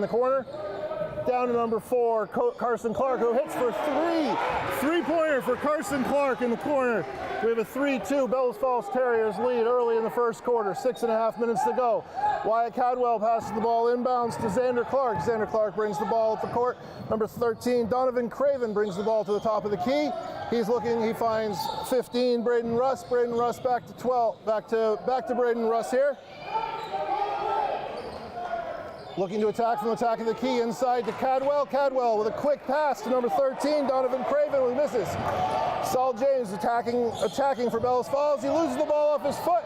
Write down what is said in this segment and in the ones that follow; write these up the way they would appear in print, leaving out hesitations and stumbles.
in the corner. Down to number 4, Carson Clark, who hits for 3-pointer for Carson Clark in the corner. We have a 3-2 Bellows Falls Terriers lead early in the first quarter, 6.5 minutes to go. Wyatt Cadwell passes the ball inbounds to Xander Clark. Xander Clark brings the ball up the court. Number 13, Donovan Craven brings the ball to the top of the key. He's looking, he finds 15, Braden Russ. Braden Russ back to 12, back to Braden Russ here. Looking to attack from the attack of the key inside to Cadwell. Cadwell with a quick pass to number 13, Donovan Craven, who misses. Saul James attacking for Bellows Falls. He loses the ball off his foot.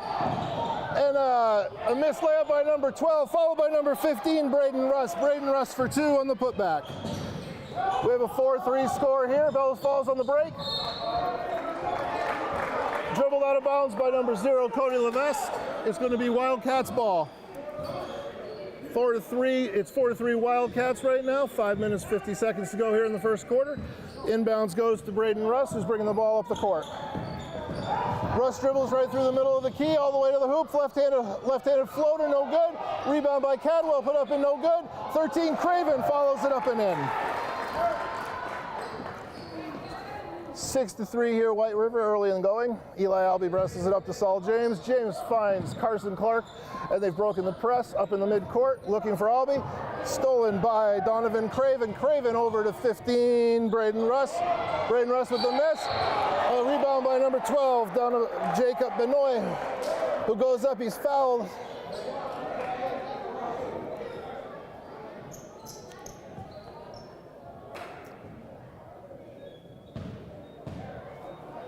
And a missed layup by number 12, followed by number 15, Braden Russ. Braden Russ for 2 on the putback. We have a 4-3 score here. Bellows Falls on the break. Dribbled out of bounds by number 0, Cody Levesque. It's going to be Wildcats ball. 4-3, it's 4-3 Wildcats right now. 5 minutes, 50 seconds to go here in the first quarter. Inbounds goes to Braden Russ, who's bringing the ball up the court. Russ dribbles right through the middle of the key, all the way to the hoop. Left-handed floater, no good. Rebound by Cadwell, put up and no good. 13, Craven follows it up and in. 6-3 here, White River, early in going. Eli Albee presses it up to Saul James. James finds Carson Clark, and they've broken the press up in the midcourt, looking for Albee. Stolen by Donovan Craven. Craven over to 15, Braden Russ. Braden Russ with the miss. A rebound by number 12, down to Jacob Benoit, who goes up, he's fouled.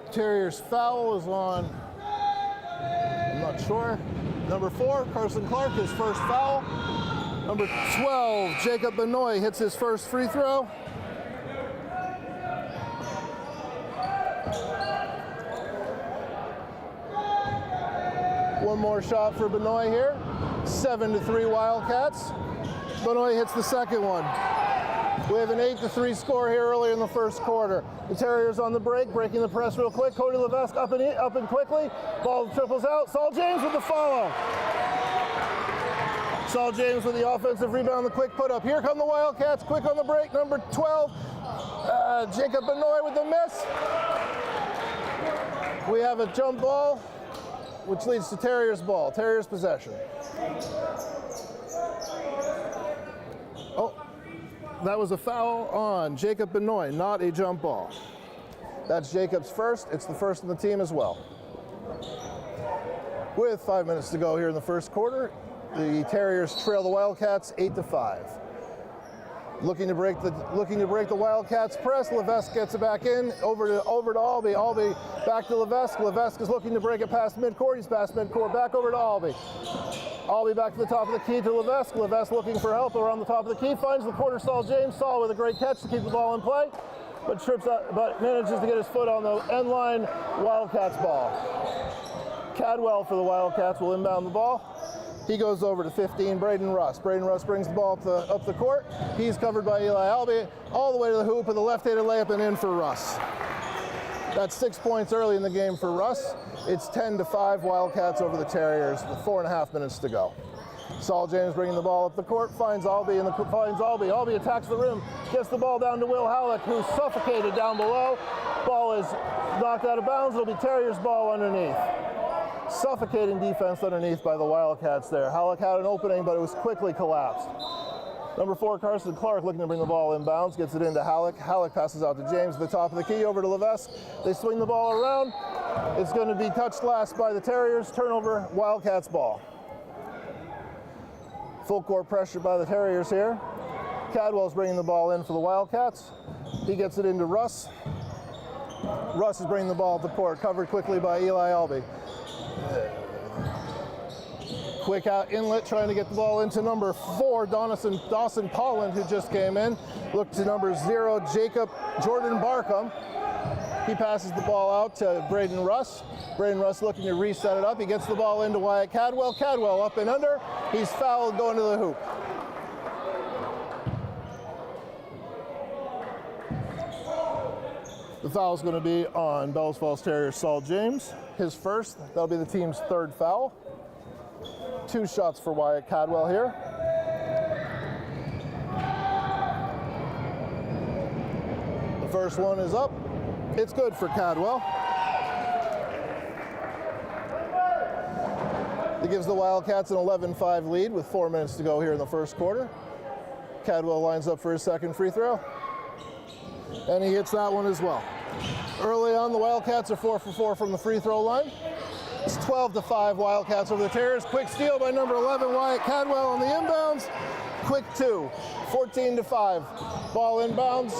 Terriers foul is on, I'm not sure. Number 4, Carson Clark, his first foul. Number 12, Jacob Benoit hits his first free throw. One more shot for Benoit here. 7-3 Wildcats. Benoit hits the second one. We have an 8-3 score here early in the first quarter. The Terriers on the break, breaking the press real quick. Cody Levesque up and quickly. Ball triples out. Saul James with the follow. Saul James with the offensive rebound, the quick put up. Here come the Wildcats, quick on the break. Number 12, Jacob Benoit with the miss. We have a jump ball, which leads to Terriers ball. Terriers possession. Oh. That was a foul on Jacob Benoit, not a jump ball. That's Jacob's first. It's the first on the team as well. With 5 minutes to go here in the first quarter, the Terriers trail the Wildcats 8-5. Looking to break the Wildcats press. Levesque gets it back in, over to Albee. Albee back to Levesque. Levesque is looking to break it past midcourt. He's past midcourt, back over to Albee. Albee back to the top of the key to Levesque. Levesque looking for help around the top of the key. Finds the corner Saul James. Saul with a great catch to keep the ball in play, but trips out, but manages to get his foot on the end line. Wildcats ball. Cadwell for the Wildcats will inbound the ball. He goes over to 15, Braden Russ. Braden Russ brings the ball up the court. He's covered by Eli Albee, all the way to the hoop with a left-handed layup and in for Russ. That's 6 points early in the game for Russ. It's 10-5 Wildcats over the Terriers with 4.5 minutes to go. Saul James bringing the ball up the court, finds Albee. Albee attacks the rim, gets the ball down to Will Halleck, who's suffocated down below. Ball is knocked out of bounds. It'll be Terriers ball underneath. Suffocating defense underneath by the Wildcats there. Halleck had an opening, but it was quickly collapsed. Number 4, Carson Clark looking to bring the ball inbounds, gets it into Halleck. Halleck passes out to James at the top of the key, over to Levesque. They swing the ball around. It's going to be touched last by the Terriers. Turnover, Wildcats ball. Full court pressure by the Terriers here. Cadwell's bringing the ball in for the Wildcats. He gets it into Russ. Russ is bringing the ball to the court, covered quickly by Eli Albee. Quick out inlet, trying to get the ball into number 4, Dawson Polland, who just came in. Look to number 0, Jordan Barkham. He passes the ball out to Braden Russ. Braden Russ looking to reset it up. He gets the ball into Wyatt Cadwell. Cadwell up and under. He's fouled going to the hoop. The foul is going to be on Bellows Falls Terrier Saul James. His first. That'll be the team's 3rd foul. 2 shots for Wyatt Cadwell here. The first one is up. It's good for Cadwell. It gives the Wildcats an 11-5 lead with 4 minutes to go here in the first quarter. Cadwell lines up for his second free throw, and he hits that one as well. Early on, the Wildcats are 4 for 4 from the free throw line. It's 12-5 Wildcats over the Terriers. Quick steal by number 11, Wyatt Cadwell on the inbounds. Quick two, 14-5. Ball inbounds,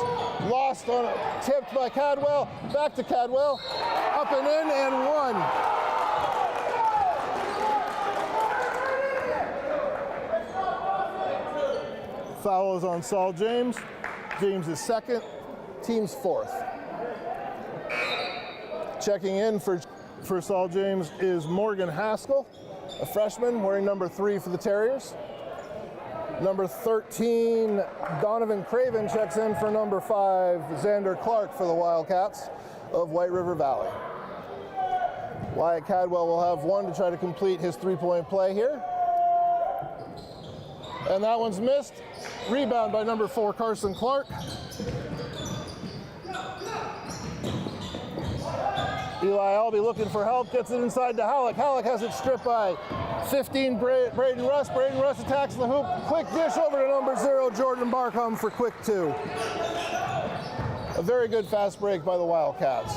lost on, tipped by Cadwell. Back to Cadwell, up and in, and one. Foul is on Saul James. James is second, team's fourth. Checking in for Saul James is Morgan Haskell, a freshman wearing number 3 for the Terriers. Number 13, Donovan Craven checks in for number 5, Xander Clark for the Wildcats of White River Valley. Wyatt Cadwell will have one to try to complete his three-point play here. And that one's missed. Rebound by number 4, Carson Clark. Eli Albee looking for help, gets it inside to Halleck. Halleck has it stripped by 15, Braden Russ. Braden Russ attacks the hoop. Quick dish over to number 0, Jordan Barcom for quick two. A very good fast break by the Wildcats.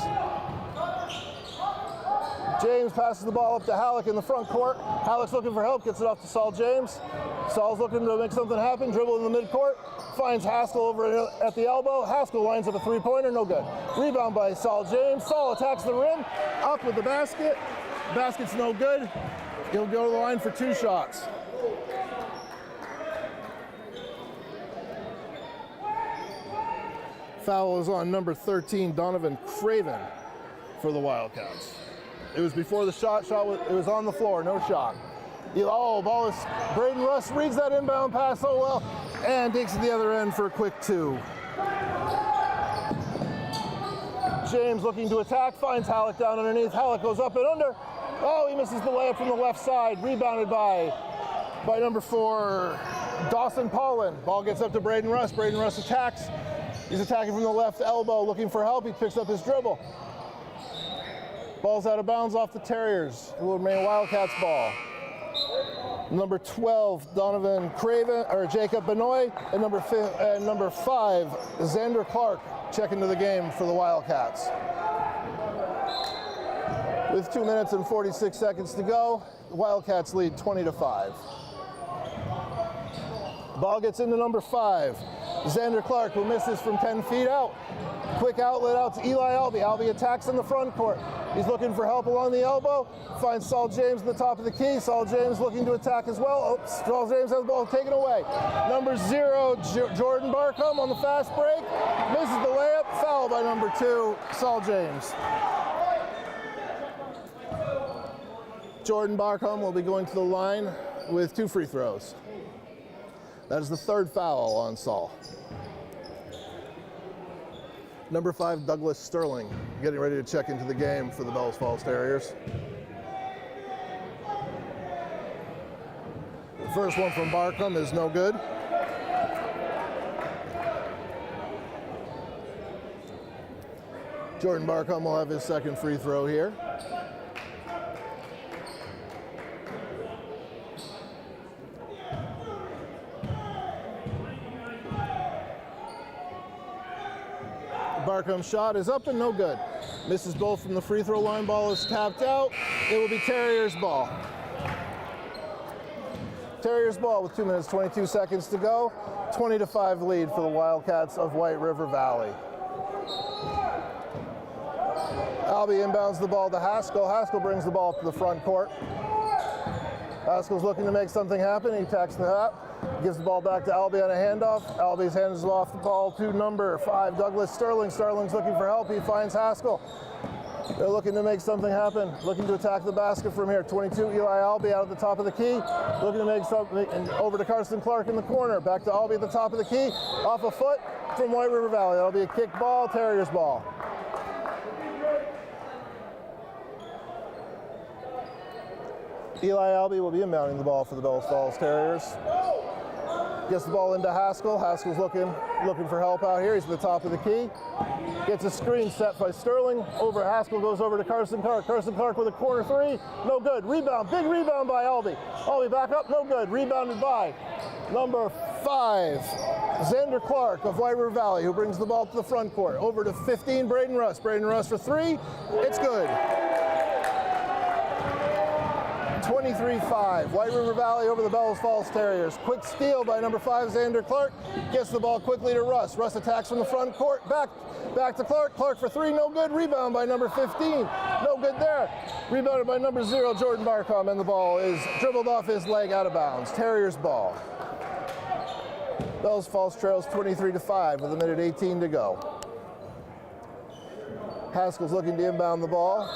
James passes the ball up to Halleck in the front court. Halleck's looking for help, gets it off to Saul James. Saul's looking to make something happen, dribble in the midcourt, finds Haskell over at the elbow. Haskell lines up a three-pointer, no good. Rebound by Saul James. Saul attacks the rim, up with the basket. Basket's no good. He'll go to the line for 2 shots. Foul is on number 13, Donovan Craven for the Wildcats. It was before the shot, it was on the floor, no shot. Ball is, Braden Russ reads that inbound pass so well and takes it the other end for a quick two. James looking to attack, finds Halleck down underneath. Halleck goes up and under. Oh, he misses the layup from the left side, rebounded by number 4, Dawson Paulin. Ball gets up to Braden Russ. Braden Russ attacks. He's attacking from the left elbow, looking for help. He picks up his dribble. Ball's out of bounds off the Terriers. It will remain Wildcats ball. Number 12, Donovan Craven, or Jacob Benoit, and number 5, Xander Clark, check into the game for the Wildcats. With 2 minutes and 46 seconds to go, the Wildcats lead 20-5. Ball gets into number 5, Xander Clark, who misses from 10 feet out. Quick outlet out to Eli Albee. Albee attacks in the front court. He's looking for help along the elbow. Finds Saul James at the top of the key. Saul James looking to attack as well. Oops, Saul James has the ball taken away. Number 0, Jordan Barcom on the fast break. Misses the layup. Foul by number 2, Saul James. Jordan Barcom will be going to the line with 2 free throws. That is the 3rd foul on Saul. Number 5, Douglas Sterling, getting ready to check into the game for the Bellows Falls Terriers. The first one from Barcom is no good. Jordan Barcom will have his second free throw here. Barcom's shot is up and no good. Misses both from the free throw line. Ball is tapped out. It will be Terriers ball. Terriers ball with 2 minutes, 22 seconds to go. 20-5 lead for the Wildcats of White River Valley. Albee inbounds the ball to Haskell. Haskell brings the ball up to the front court. Haskell's looking to make something happen. He attacks the hat. Gives the ball back to Albee on a handoff. Albee's hands off the ball to number 5, Douglas Sterling. Sterling's looking for help. He finds Haskell. They're looking to make something happen. Looking to attack the basket from here. 22, Eli Albee out at the top of the key. Looking to make something, and over to Carson Clark in the corner. Back to Albee at the top of the key. Off a foot from White River Valley. That'll be a kick ball, Terriers ball. Eli Albee will be inbounding the ball for the Bellows Falls Terriers. Gets the ball into Haskell. Haskell's looking for help out here. He's at the top of the key. Gets a screen set by Sterling. Over Haskell, goes over to Carson Clark. Carson Clark with a corner three. No good. Rebound. Big rebound by Albee. Albee back up. No good. Rebounded by number 5, Xander Clark of White River Valley, who brings the ball to the front court. Over to 15, Braden Russ. Braden Russ for 3. It's good. 23-5, White River Valley over the Bellows Falls Terriers. Quick steal by number 5, Xander Clark. Gets the ball quickly to Russ. Russ attacks from the front court. Back to Clark. Clark for 3, no good. Rebound by number 15. No good there. Rebounded by number 0, Jordan Barcom, and the ball is dribbled off his leg out of bounds. Terriers ball. Bellows Falls trails 23-5 with 1:18 to go. Haskell's looking to inbound the ball.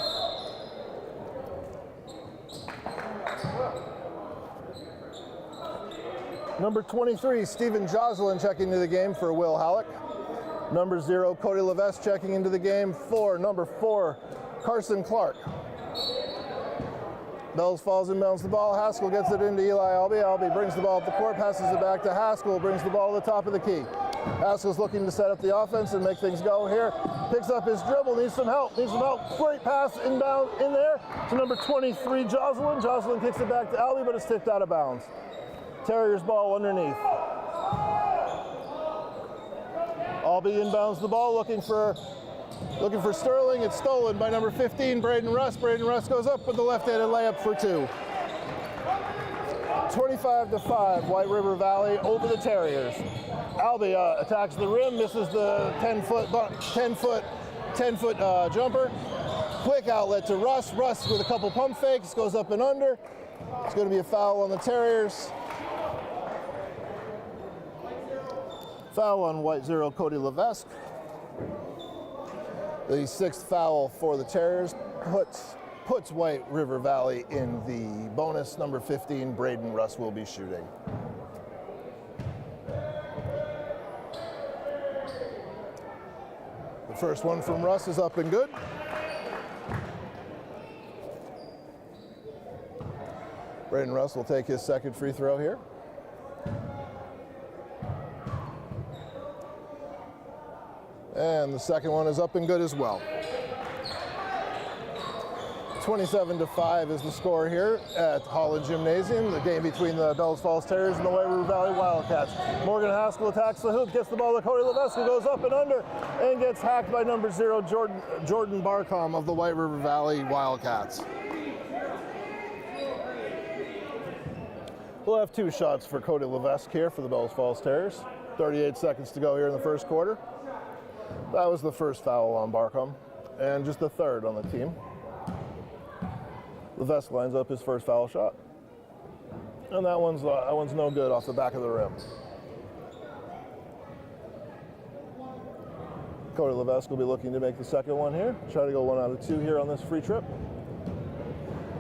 Number 23, Stephen Jocelyn checking into the game for Will Halleck. Number 0, Cody Levesque checking into the game for number 4, Carson Clark. Bellows Falls inbounds the ball. Haskell gets it into Eli Albee. Albee brings the ball up the court, passes it back to Haskell, brings the ball to the top of the key. Haskell's looking to set up the offense and make things go here. Picks up his dribble, needs some help. Great pass inbound in there to number 23, Jocelyn. Jocelyn kicks it back to Albee, but it's tipped out of bounds. Terriers ball underneath. Albee inbounds the ball, looking for Sterling. It's stolen by number 15, Braden Russ. Braden Russ goes up with the left-handed layup for 2. 25-5, White River Valley over the Terriers. Albee attacks the rim, misses the 10-foot jumper. Quick outlet to Russ. Russ with a couple pump fakes, goes up and under. It's going to be a foul on the Terriers. Foul on White 0, Cody Levesque. The 6th foul for the Terriers puts White River Valley in the bonus. Number 15, Braden Russ, will be shooting. The first one from Russ is up and good. Braden Russ will take his second free throw here. And the second one is up and good as well. 27-5 is the score here at Holland Gymnasium, the game between the Bellows Falls Terriers and the White River Valley Wildcats. Morgan Haskell attacks the hoop, gets the ball to Cody Levesque, who goes up and under, and gets hacked by number 0, Jordan Barcom of the White River Valley Wildcats. We'll have 2 shots for Cody Levesque here for the Bellows Falls Terriers. 38 seconds to go here in the first quarter. That was the first foul on Barcom, and just the 3rd on the team. Levesque lines up his first foul shot, and that one's no good off the back of the rim. Cody Levesque will be looking to make the second one here. Try to go 1 out of 2 here on this free trip.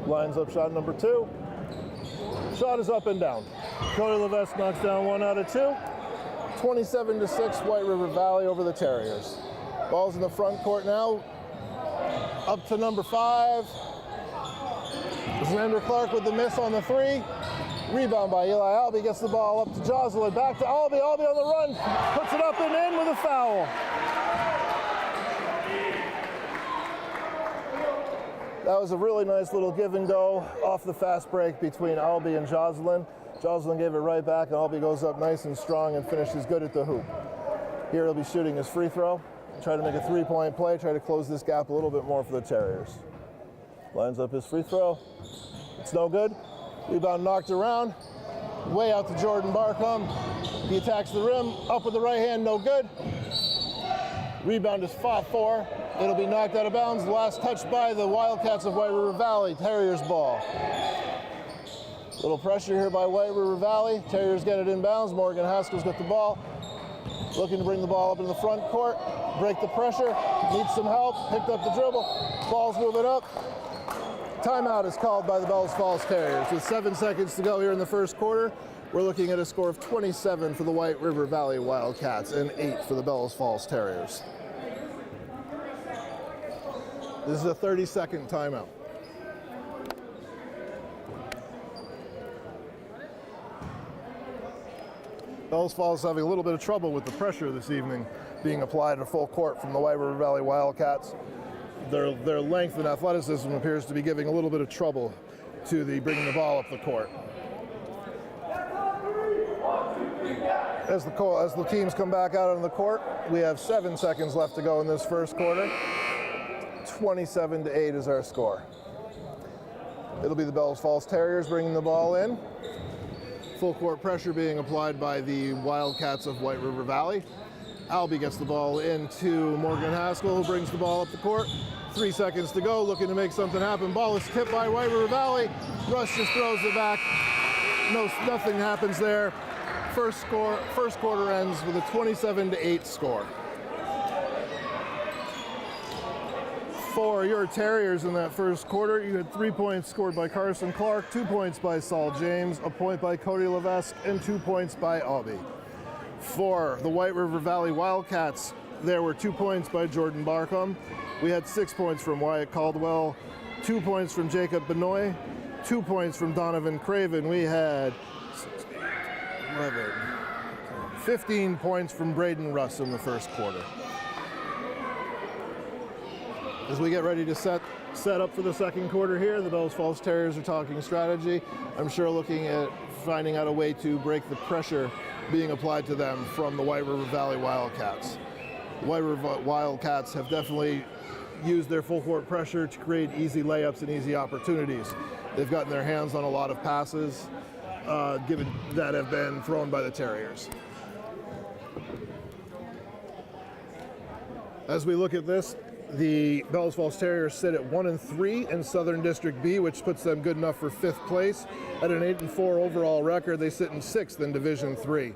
Lines up shot number 2. Shot is up and down. Cody Levesque knocks down 1 out of 2. 27-6, White River Valley over the Terriers. Ball's in the front court now. Up to number 5. Xander Clark with the miss on the 3. Rebound by Eli Albee, gets the ball up to Jocelyn. Back to Albee. Albee on the run. Puts it up and in with a foul. That was a really nice little give and go off the fast break between Albee and Jocelyn. Jocelyn gave it right back, and Albee goes up nice and strong and finishes good at the hoop. Here he'll be shooting his free throw. Try to make a 3-point play, try to close this gap a little bit more for the Terriers. Lines up his free throw. It's no good. Rebound knocked around. Way out to Jordan Barcom. He attacks the rim, up with the right hand, no good. Rebound is fought for. It'll be knocked out of bounds. Last touch by the Wildcats of White River Valley. Terriers ball. Little pressure here by White River Valley. Terriers get it inbounds. Morgan Haskell's got the ball. Looking to bring the ball up in the front court. Break the pressure. Needs some help. Picked up the dribble. Ball's moving up. Timeout is called by the Bellows Falls Terriers. With 7 seconds to go here in the first quarter, we're looking at a score of 27 for the White River Valley Wildcats and 8 for the Bellows Falls Terriers. This is a 30-second timeout. Bellows Falls having a little bit of trouble with the pressure this evening being applied at full court from the White River Valley Wildcats. Their length and athleticism appears to be giving a little bit of trouble to the bringing the ball up the court. As the teams come back out on the court, we have 7 seconds left to go in this first quarter. 27-8 is our score. It'll be the Bellows Falls Terriers bringing the ball in. Full court pressure being applied by the Wildcats of White River Valley. Albie gets the ball into Morgan Haskell, who brings the ball up the court. 3 seconds to go, looking to make something happen. Ball is tipped by White River Valley. Rush just throws it back. Nothing happens there. First quarter ends with a 27-8 score. For your Terriers in that first quarter, you had 3 points scored by Carson Clark, 2 points by Saul James, a point by Cody Levesque, and 2 points by Albie. For the White River Valley Wildcats, there were 2 points by Jordan Barcom. We had 6 points from Wyatt Caldwell, 2 points from Jacob Benoit, 2 points from Donovan Craven. We had 15 points from Braden Russ in the first quarter. As we get ready to set up for the second quarter here, the Bellows Falls Terriers are talking strategy. I'm sure looking at finding out a way to break the pressure being applied to them from the White River Valley Wildcats. The White River Wildcats have definitely used their full court pressure to create easy layups and easy opportunities. They've gotten their hands on a lot of passes given that have been thrown by the Terriers. As we look at this, the Bellows Falls Terriers sit at 1-3 in Southern District B, which puts them good enough for 5th place. At an 8-4 overall record, they sit in 6th in Division 3.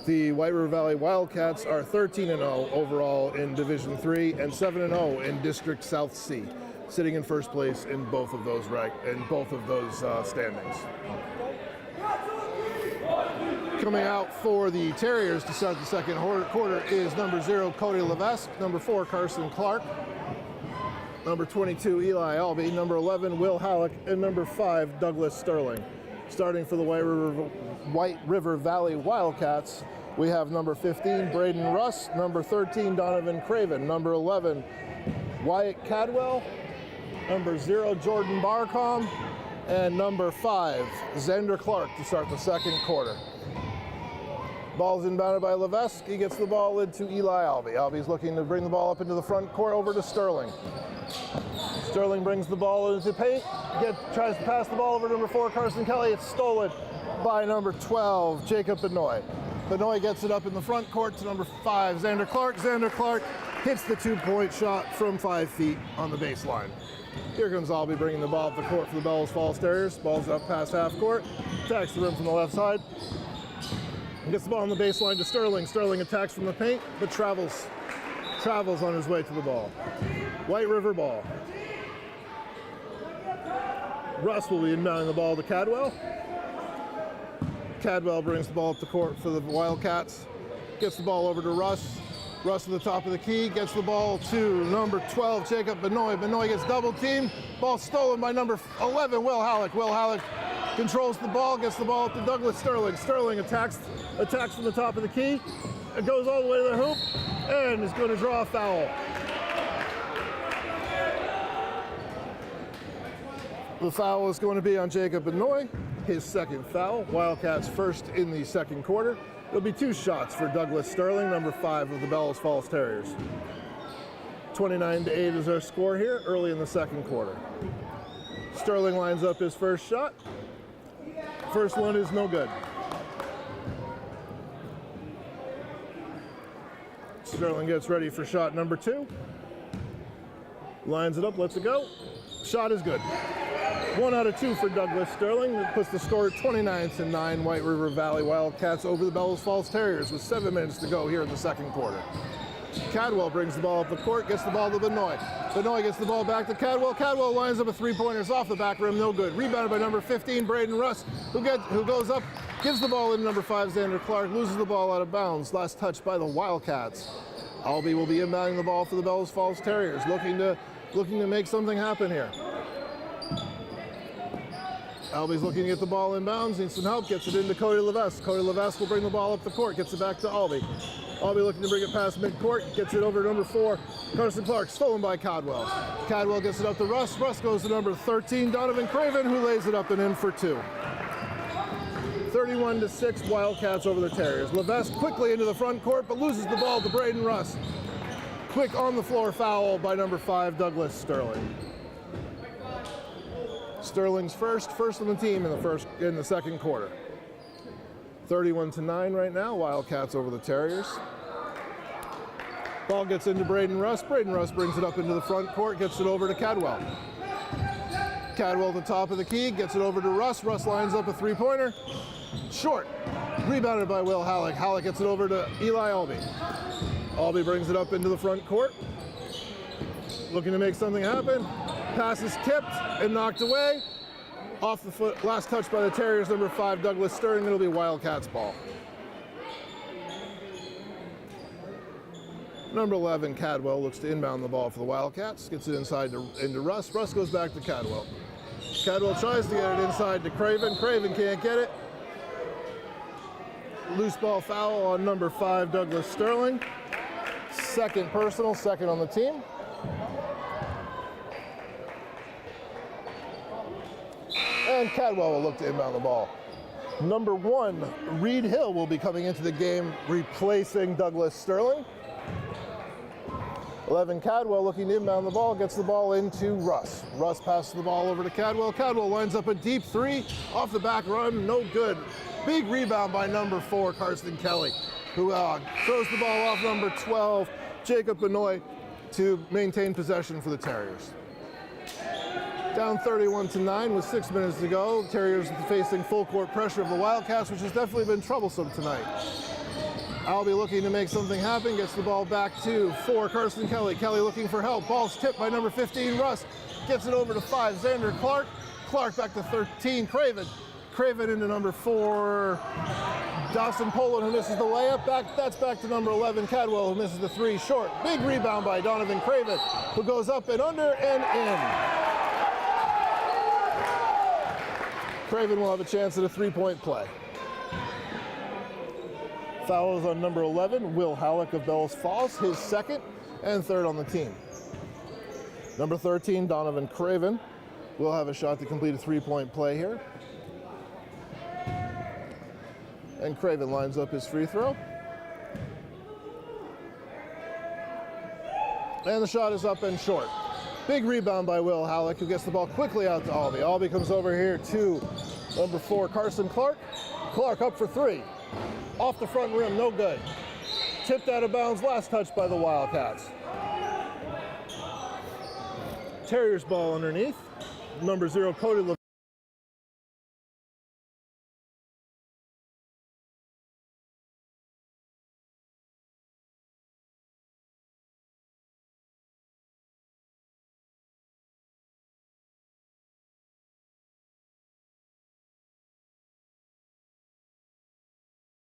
The White River Valley Wildcats are 13-0 overall in Division 3 and 7-0 in District South C, sitting in first place in both of those standings. Coming out for the Terriers to start the second quarter is number 0, Cody Levesque, number 4, Carson Clark, number 22, Eli Albie, number 11, Will Halleck, and number 5, Douglas Sterling. Starting for the White River Valley Wildcats, we have number 15, Braden Russ, number 13, Donovan Craven, number 11, Wyatt Cadwell, number 0, Jordan Barcom, and number 5, Xander Clark to start the second quarter. Ball's inbounded by Levesque. He gets the ball into Eli Albie. Albie's looking to bring the ball up into the front court over to Sterling. Sterling brings the ball into paint, tries to pass the ball over to number 4, Carson Kelly. It's stolen by number 12, Jacob Benoit. Benoit gets it up in the front court to number 5, Xander Clark. Xander Clark hits the 2-point shot from 5 feet on the baseline. Here comes Albie bringing the ball up the court for the Bellows Falls Terriers. Ball's up past half court, attacks the rim from the left side. Gets the ball on the baseline to Sterling. Sterling attacks from the paint, but travels on his way to the ball. White River ball. Russ will be inbounding the ball to Cadwell. Cadwell brings the ball up the court for the Wildcats. Gets the ball over to Russ. Russ at the top of the key, gets the ball to number 12, Jacob Benoit. Benoit gets double teamed. Ball stolen by number 11, Will Halleck. Will Halleck controls the ball, gets the ball up to Douglas Sterling. Sterling attacks from the top of the key. It goes all the way to the hoop and is going to draw a foul. The foul is going to be on Jacob Benoit, his second foul. Wildcats first in the second quarter. There'll be 2 shots for Douglas Sterling, number 5 of the Bellows Falls Terriers. 29-8 is our score here early in the second quarter. Sterling lines up his first shot. First one is no good. Sterling gets ready for shot number 2. Lines it up, lets it go. Shot is good. 1 out of 2 for Douglas Sterling. That puts the score at 29-9. White River Valley Wildcats over the Bellows Falls Terriers with 7 minutes to go here in the second quarter. Cadwell brings the ball up the court, gets the ball to Benoit. Benoit gets the ball back to Cadwell. Cadwell lines up a 3-pointers off the back rim, no good. Rebounded by number 15, Braden Russ, who goes up, gives the ball in number 5, Xander Clark, loses the ball out of bounds. Last touch by the Wildcats. Albie will be inbounding the ball for the Bellows Falls Terriers, looking to make something happen here. Albie's looking to get the ball inbounds, needs some help, gets it into Cody Levesque. Cody Levesque will bring the ball up the court, gets it back to Albie. Albie looking to bring it past midcourt, gets it over to number 4, Carson Clark, stolen by Cadwell. Cadwell gets it up to Russ. Russ goes to number 13, Donovan Craven, who lays it up and in for 2. 31-6, Wildcats over the Terriers. Levesque quickly into the front court, but loses the ball to Braden Russ. Quick on the floor foul by number 5, Douglas Sterling. Sterling's first on the team in the second quarter. 31-9 right now, Wildcats over the Terriers. Ball gets into Braden Russ. Braden Russ brings it up into the front court, gets it over to Cadwell. Cadwell at the top of the key, gets it over to Russ. Russ lines up a three-pointer. Short. Rebounded by Will Halleck. Halleck gets it over to Eli Albie. Albie brings it up into the front court. Looking to make something happen. Pass is tipped and knocked away. Off the foot, last touch by the Terriers, number 5, Douglas Sterling. It'll be Wildcats ball. Number 11, Cadwell, looks to inbound the ball for the Wildcats. Gets it inside into Russ. Russ goes back to Cadwell. Cadwell tries to get it inside to Craven. Craven can't get it. Loose ball foul on number 5, Douglas Sterling. Second personal, second on the team. And Cadwell will look to inbound the ball. Number 1, Reed Hill will be coming into the game, replacing Douglas Sterling. 11, Cadwell looking to inbound the ball, gets the ball into Russ. Russ passes the ball over to Cadwell. Cadwell lines up a deep 3, off the back run, no good. Big rebound by number 4, Karsten Kelly, who throws the ball off number 12, Jacob Benoit, to maintain possession for the Terriers. Down 31-9 with 6 minutes to go. Terriers facing full court pressure of the Wildcats, which has definitely been troublesome tonight. Albie looking to make something happen, gets the ball back to 4, Karsten Kelly. Kelly looking for help. Ball's tipped by number 15, Russ. Gets it over to 5, Xander Clark. Clark back to 13, Craven. Craven into number 4, Dawson Poland, who misses the layup. That's back to number 11, Cadwell, who misses the 3 short. Big rebound by Donovan Craven, who goes up and under and in. Craven will have a chance at a 3-point play. Foul is on number 11, Will Halleck of Bellows Falls, his second and third on the team. Number 13, Donovan Craven, will have a shot to complete a 3-point play here. And Craven lines up his free throw. And the shot is up and short. Big rebound by Will Halleck, who gets the ball quickly out to Albie. Albie comes over here to number 4, Carson Clark. Clark up for 3. Off the front rim, no good. Tipped out of bounds, last touch by the Wildcats. Terriers ball underneath. Number 0, Cody Levesque.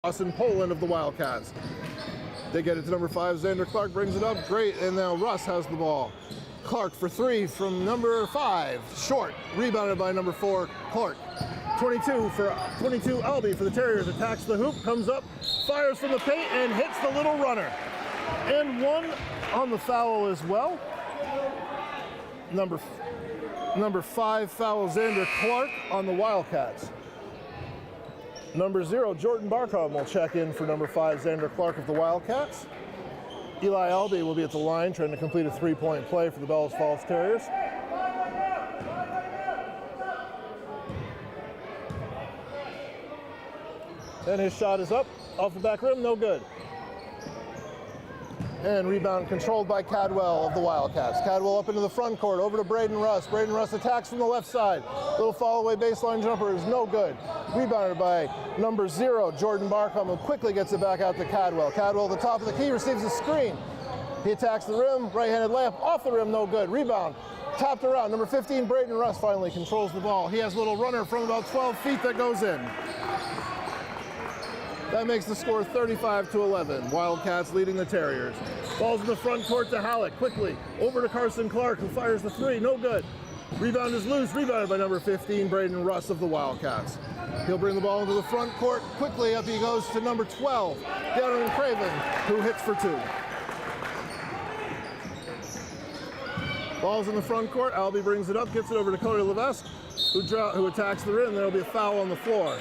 Dawson Poland of the Wildcats. They get it to number 5, Xander Clark brings it up, great, and now Russ has the ball. Clark for 3 from number 5, short, rebounded by number 4, Clark. 22, Albie for the Terriers, attacks the hoop, comes up, fires from the paint, and hits the little runner. And 1 on the foul as well. Number 5 foul, Xander Clark on the Wildcats. Number 0, Jordan Barcom will check in for number 5, Xander Clark of the Wildcats. Eli Albie will be at the line trying to complete a 3-point play for the Bellows Falls Terriers. And his shot is up, off the back rim, no good. And rebound controlled by Cadwell of the Wildcats. Cadwell up into the front court, over to Braden Russ. Braden Russ attacks from the left side. Little fall-away baseline jumper is no good. Rebounded by number 0, Jordan Barcom, who quickly gets it back out to Cadwell. Cadwell at the top of the key, receives a screen. He attacks the rim, right-handed layup, off the rim, no good. Rebound, tapped around. Number 15, Braden Russ finally controls the ball. He has a little runner from about 12 feet that goes in. That makes the score 35-11. Wildcats leading the Terriers. Ball's in the front court to Halleck, quickly. Over to Carson Clark, who fires the 3, no good. Rebound is loose, rebounded by number 15, Braden Russ of the Wildcats. He'll bring the ball into the front court. Quickly up he goes to number 12, Darren Craven, who hits for 2. Ball's in the front court. Albie brings it up, gets it over to Cody Levesque, who attacks the rim. There'll be a foul on the floor.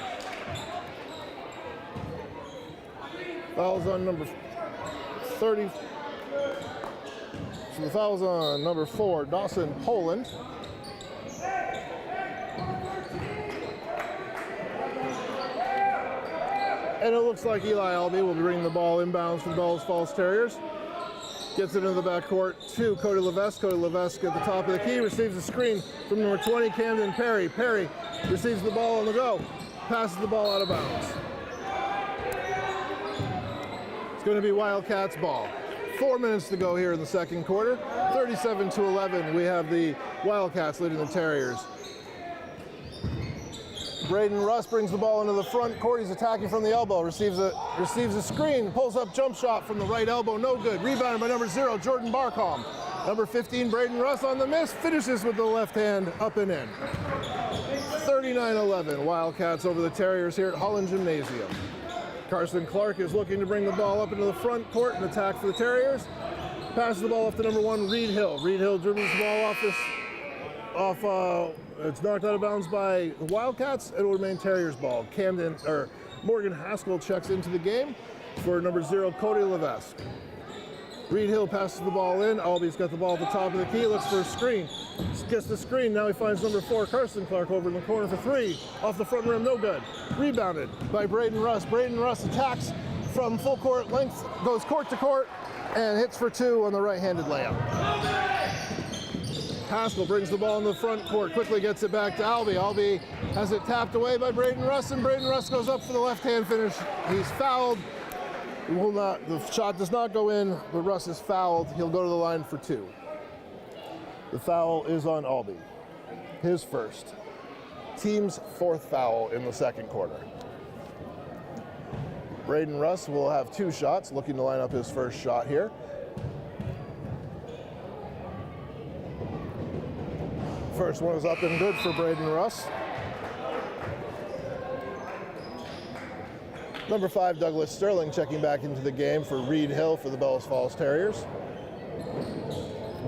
Foul's on number 30. So the foul's on number 4, Dawson Poland. And it looks like Eli Albie will be bringing the ball inbounds for the Bellows Falls Terriers. Gets it into the backcourt to Cody Levesque. Cody Levesque at the top of the key, receives a screen from number 20, Camden Perry. Perry receives the ball on the go, passes the ball out of bounds. It's going to be Wildcats ball. 4 minutes to go here in the second quarter. 37-11, we have the Wildcats leading the Terriers. Braden Russ brings the ball into the front court. He's attacking from the elbow, receives a screen, pulls up jump shot from the right elbow, no good. Rebounded by number 0, Jordan Barcom. Number 15, Braden Russ on the miss, finishes with the left hand, up and in. 39-11, Wildcats over the Terriers here at Holland Gymnasium. Carson Clark is looking to bring the ball up into the front court and attack for the Terriers. Passes the ball off to number 1, Reed Hill. Reed Hill dribbles the ball it's knocked out of bounds by the Wildcats. It will remain Terriers ball. Morgan Haskell checks into the game for number 0, Cody Levesque. Reed Hill passes the ball in. Albie's got the ball at the top of the key, looks for a screen. Gets the screen, now he finds number 4, Carson Clark, over in the corner for 3. Off the front rim, no good. Rebounded by Braden Russ. Braden Russ attacks from full court length, goes court to court, and hits for 2 on the right-handed layup. Haskell brings the ball in the front court, quickly gets it back to Albie. Albie has it tapped away by Braden Russ, and Braden Russ goes up for the left-hand finish. He's fouled. The shot does not go in, but Russ is fouled. He'll go to the line for 2. The foul is on Albie, his first. Team's 4th foul in the second quarter. Braden Russ will have 2 shots, looking to line up his first shot here. First one is up and good for Braden Russ. Number 5, Douglas Sterling checking back into the game for Reed Hill for the Bellows Falls Terriers.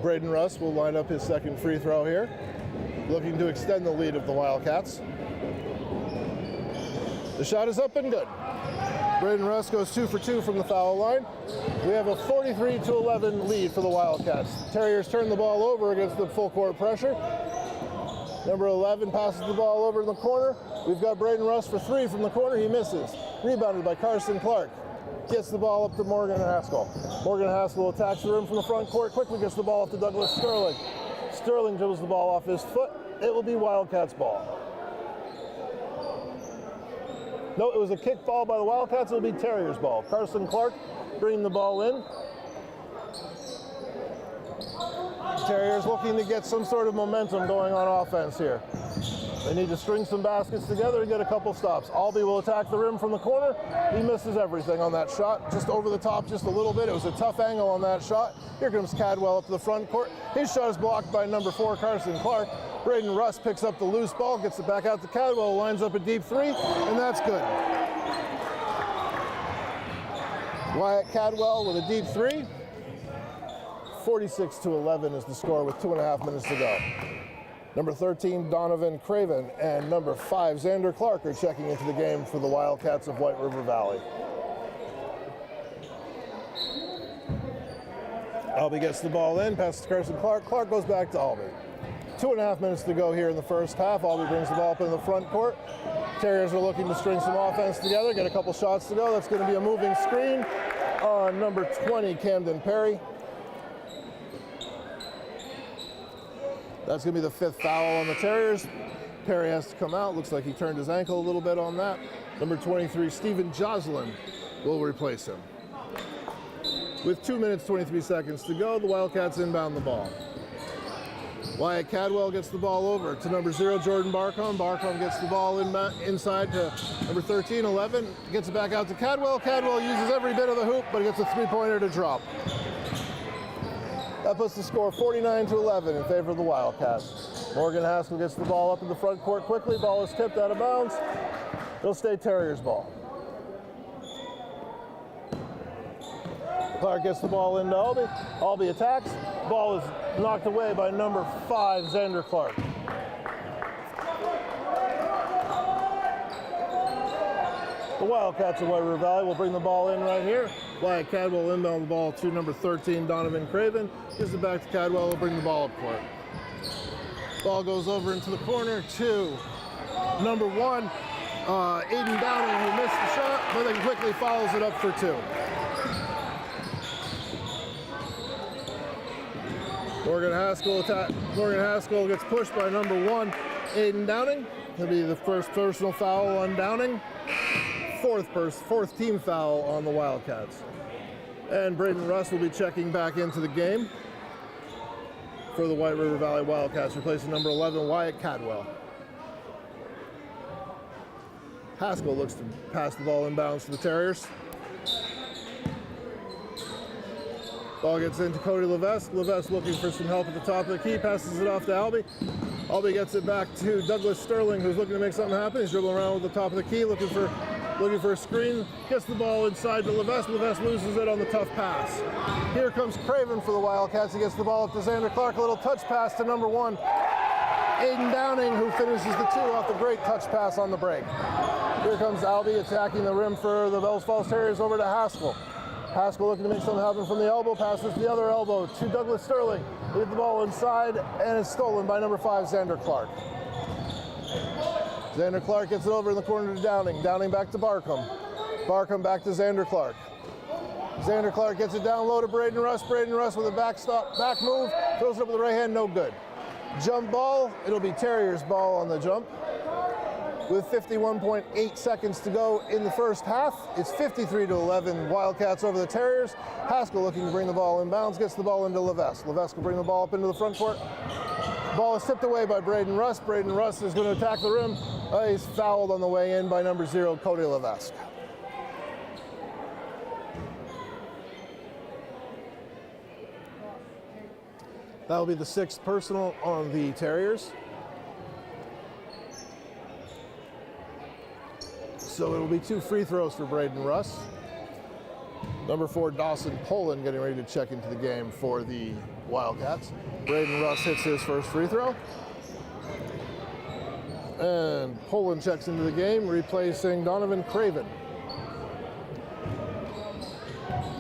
Braden Russ will line up his second free throw here, looking to extend the lead of the Wildcats. The shot is up and good. Braden Russ goes 2 for 2 from the foul line. We have a 43-11 lead for the Wildcats. Terriers turn the ball over against the full court pressure. Number 11 passes the ball over in the corner. We've got Braden Russ for 3 from the corner. He misses. Rebounded by Carson Clark. Gets the ball up to Morgan Haskell. Morgan Haskell attacks the rim from the front court. Quickly gets the ball up to Douglas Sterling. Sterling dribbles the ball off his foot. It will be Wildcats ball. No, it was a kick ball by the Wildcats. It will be Terriers ball. Carson Clark bringing the ball in. Terriers looking to get some sort of momentum going on offense here. They need to string some baskets together and get a couple stops. Albie will attack the rim from the corner. He misses everything on that shot. Just over the top just a little bit. It was a tough angle on that shot. Here comes Cadwell up to the front court. His shot is blocked by number 4, Carson Clark. Braden Russ picks up the loose ball, gets it back out to Cadwell, lines up a deep 3, and that's good. Wyatt Cadwell with a deep 3. 46-11 is the score with 2.5 minutes to go. Number 13, Donovan Craven, and number 5, Xander Clark are checking into the game for the Wildcats of White River Valley. Albie gets the ball in, passes to Carson Clark. Clark goes back to Albie. 2.5 minutes to go here in the first half. Albie brings the ball up in the front court. Terriers are looking to string some offense together, get a couple shots to go. That's going to be a moving screen on number 20, Camden Perry. That's going to be the 5th foul on the Terriers. Perry has to come out. Looks like he turned his ankle a little bit on that. Number 23, Stephen Joslin, will replace him. With 2 minutes, 23 seconds to go, the Wildcats inbound the ball. Wyatt Cadwell gets the ball over to number 0, Jordan Barcom. Barcom gets the ball inside to number 13, 11. Gets it back out to Cadwell. Cadwell uses every bit of the hoop, but he gets a 3-pointer to drop. That puts the score 49-11 in favor of the Wildcats. Morgan Haskell gets the ball up in the front court quickly. Ball is tipped out of bounds. It'll stay Terriers ball. Clark gets the ball into Albee. Albee attacks. Ball is knocked away by number 5, Xander Clark. The Wildcats of White River Valley will bring the ball in right here. Wyatt Cadwell will inbound the ball to number 13, Donovan Craven. Gives it back to Cadwell, will bring the ball up court. Ball goes over into the corner to number 1, Aiden Downing, who missed the shot, but then quickly follows it up for 2. Morgan Haskell gets pushed by number 1, Aiden Downing. It'll be the first personal foul on Downing. Fourth team foul on the Wildcats. And Braden Russ will be checking back into the game for the White River Valley Wildcats, replacing number 11, Wyatt Cadwell. Haskell looks to pass the ball inbounds to the Terriers. Ball gets into Cody Levesque. Levesque looking for some help at the top of the key, passes it off to Albee. Albee gets it back to Douglas Sterling, who's looking to make something happen. He's dribbling around with the top of the key, looking for a screen. Gets the ball inside to Levesque. Levesque loses it on the tough pass. Here comes Craven for the Wildcats. He gets the ball up to Xander Clark. A little touch pass to number 1, Aiden Downing, who finishes the 2 off the great touch pass on the break. Here comes Albee attacking the rim for the Bells Falls Terriers over to Haskell. Haskell looking to make something happen from the elbow, passes the other elbow to Douglas Sterling. They get the ball inside, and it's stolen by number 5, Xander Clark. Xander Clark gets it over in the corner to Downing. Downing back to Barcombe. Barcombe back to Xander Clark. Xander Clark gets it down low to Braden Russ. Braden Russ with a back move, throws it up with the right hand, no good. Jump ball, it'll be Terriers ball on the jump. With 51.8 seconds to go in the first half, it's 53-11 Wildcats over the Terriers. Haskell looking to bring the ball inbounds, gets the ball into Levesque. Levesque will bring the ball up into the front court. Ball is tipped away by Braden Russ. Braden Russ is going to attack the rim. He's fouled on the way in by number 0, Cody Levesque. That'll be the 6th personal on the Terriers. So it'll be 2 free throws for Braden Russ. Number 4, Dawson Poland, getting ready to check into the game for the Wildcats. Braden Russ hits his first free throw. And Poland checks into the game, replacing Donovan Craven.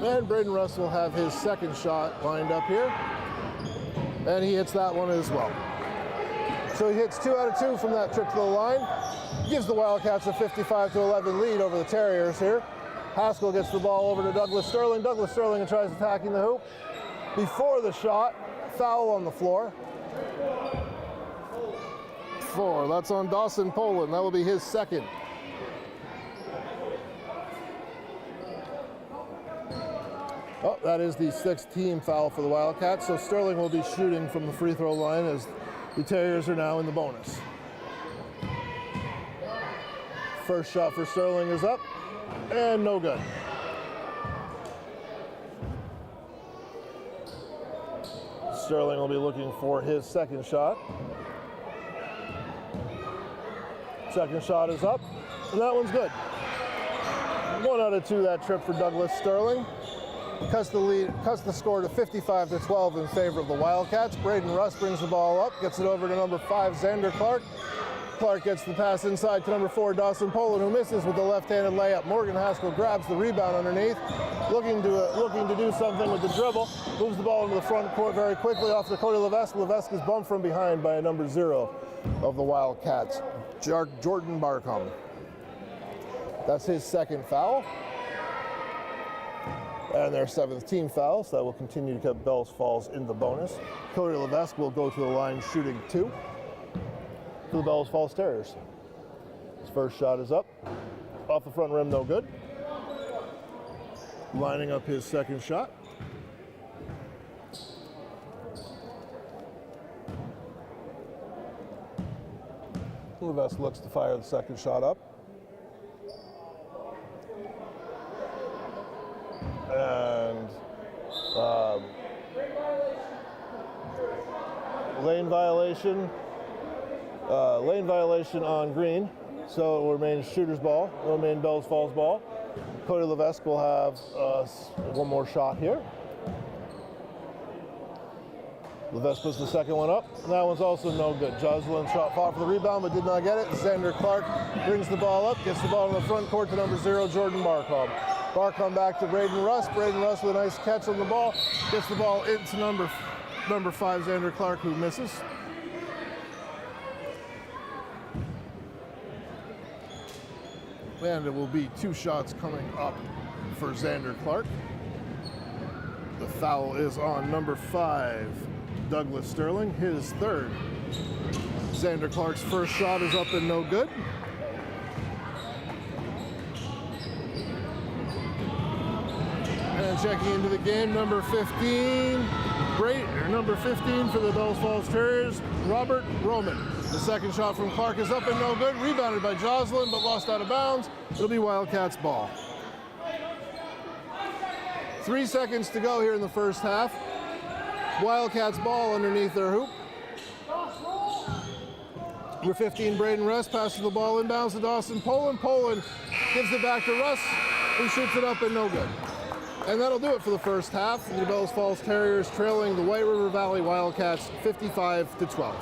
And Braden Russ will have his second shot lined up here. And he hits that one as well. So he hits 2 out of 2 from that trip to the line. Gives the Wildcats a 55-11 lead over the Terriers here. Haskell gets the ball over to Douglas Sterling. Douglas Sterling tries attacking the hoop. Before the shot, foul on the floor. 4, that's on Dawson Poland. That will be his second. Oh, that is the 6th team foul for the Wildcats. So Sterling will be shooting from the free throw line as the Terriers are now in the bonus. First shot for Sterling is up, and no good. Sterling will be looking for his second shot. Second shot is up, and that one's good. 1 out of 2 that trip for Douglas Sterling. Cuts the score to 55-12 in favor of the Wildcats. Braden Russ brings the ball up, gets it over to number 5, Xander Clark. Clark gets the pass inside to number 4, Dawson Poland, who misses with the left-handed layup. Morgan Haskell grabs the rebound underneath, looking to do something with the dribble. Moves the ball into the front court very quickly off to Cody Levesque. Levesque is bumped from behind by a number 0 of the Wildcats, Jordan Barcombe. That's his second foul. And their 7th team foul, so that will continue to keep Bells Falls in the bonus. Cody Levesque will go to the line shooting 2 for the Bells Falls Terriers. His first shot is up. Off the front rim, no good. Lining up his second shot. Levesque looks to fire the second shot up. And lane violation Lane violation on green, so it will remain shooter's ball. It will remain Bellows Falls ball. Cody Levesque will have one more shot here. Levesque puts the second one up, and that one's also no good. Jocelyn fought for the rebound, but did not get it. Xander Clark brings the ball up, gets the ball in the front court to number 0, Jordan Barcombe. Barcombe back to Braden Russ. Braden Russ with a nice catch on the ball, gets the ball into number 5, Xander Clark, who misses. And it will be 2 shots coming up for Xander Clark. The foul is on number 5, Douglas Sterling, his third. Xander Clark's first shot is up and no good. And checking into the game, number 15 for the Bellows Falls Terriers, Robert Roman. The second shot from Clark is up and no good. Rebounded by Jocelyn, but lost out of bounds. It'll be Wildcats ball. 3 seconds to go here in the first half. Wildcats ball underneath their hoop. Number 15, Braden Russ, passes the ball inbounds to Dawson Poland. Poland gives it back to Russ, who shoots it up and no good. And that'll do it for the first half. The Bellows Falls Terriers trailing the White River Valley Wildcats 55-12.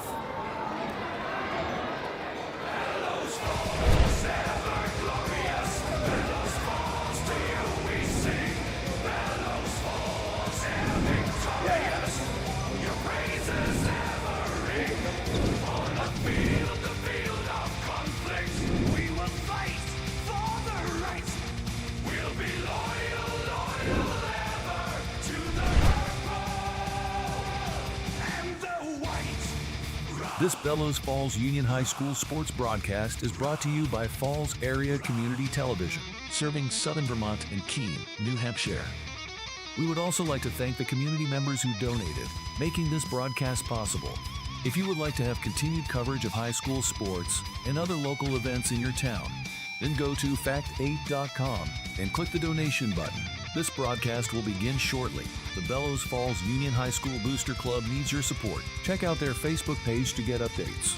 This Bellows Falls Union High School sports broadcast is brought to you by Falls Area Community Television, serving Southern Vermont and Keene, New Hampshire. We would also like to thank the community members who donated, making this broadcast possible. If you would like to have continued coverage of high school sports and other local events in your town, then go to fact8.com and click the donation button. This broadcast will begin shortly. The Bellows Falls Union High School Booster Club needs your support. Check out their Facebook page to get updates.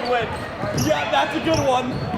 win. Yeah, that's a good one.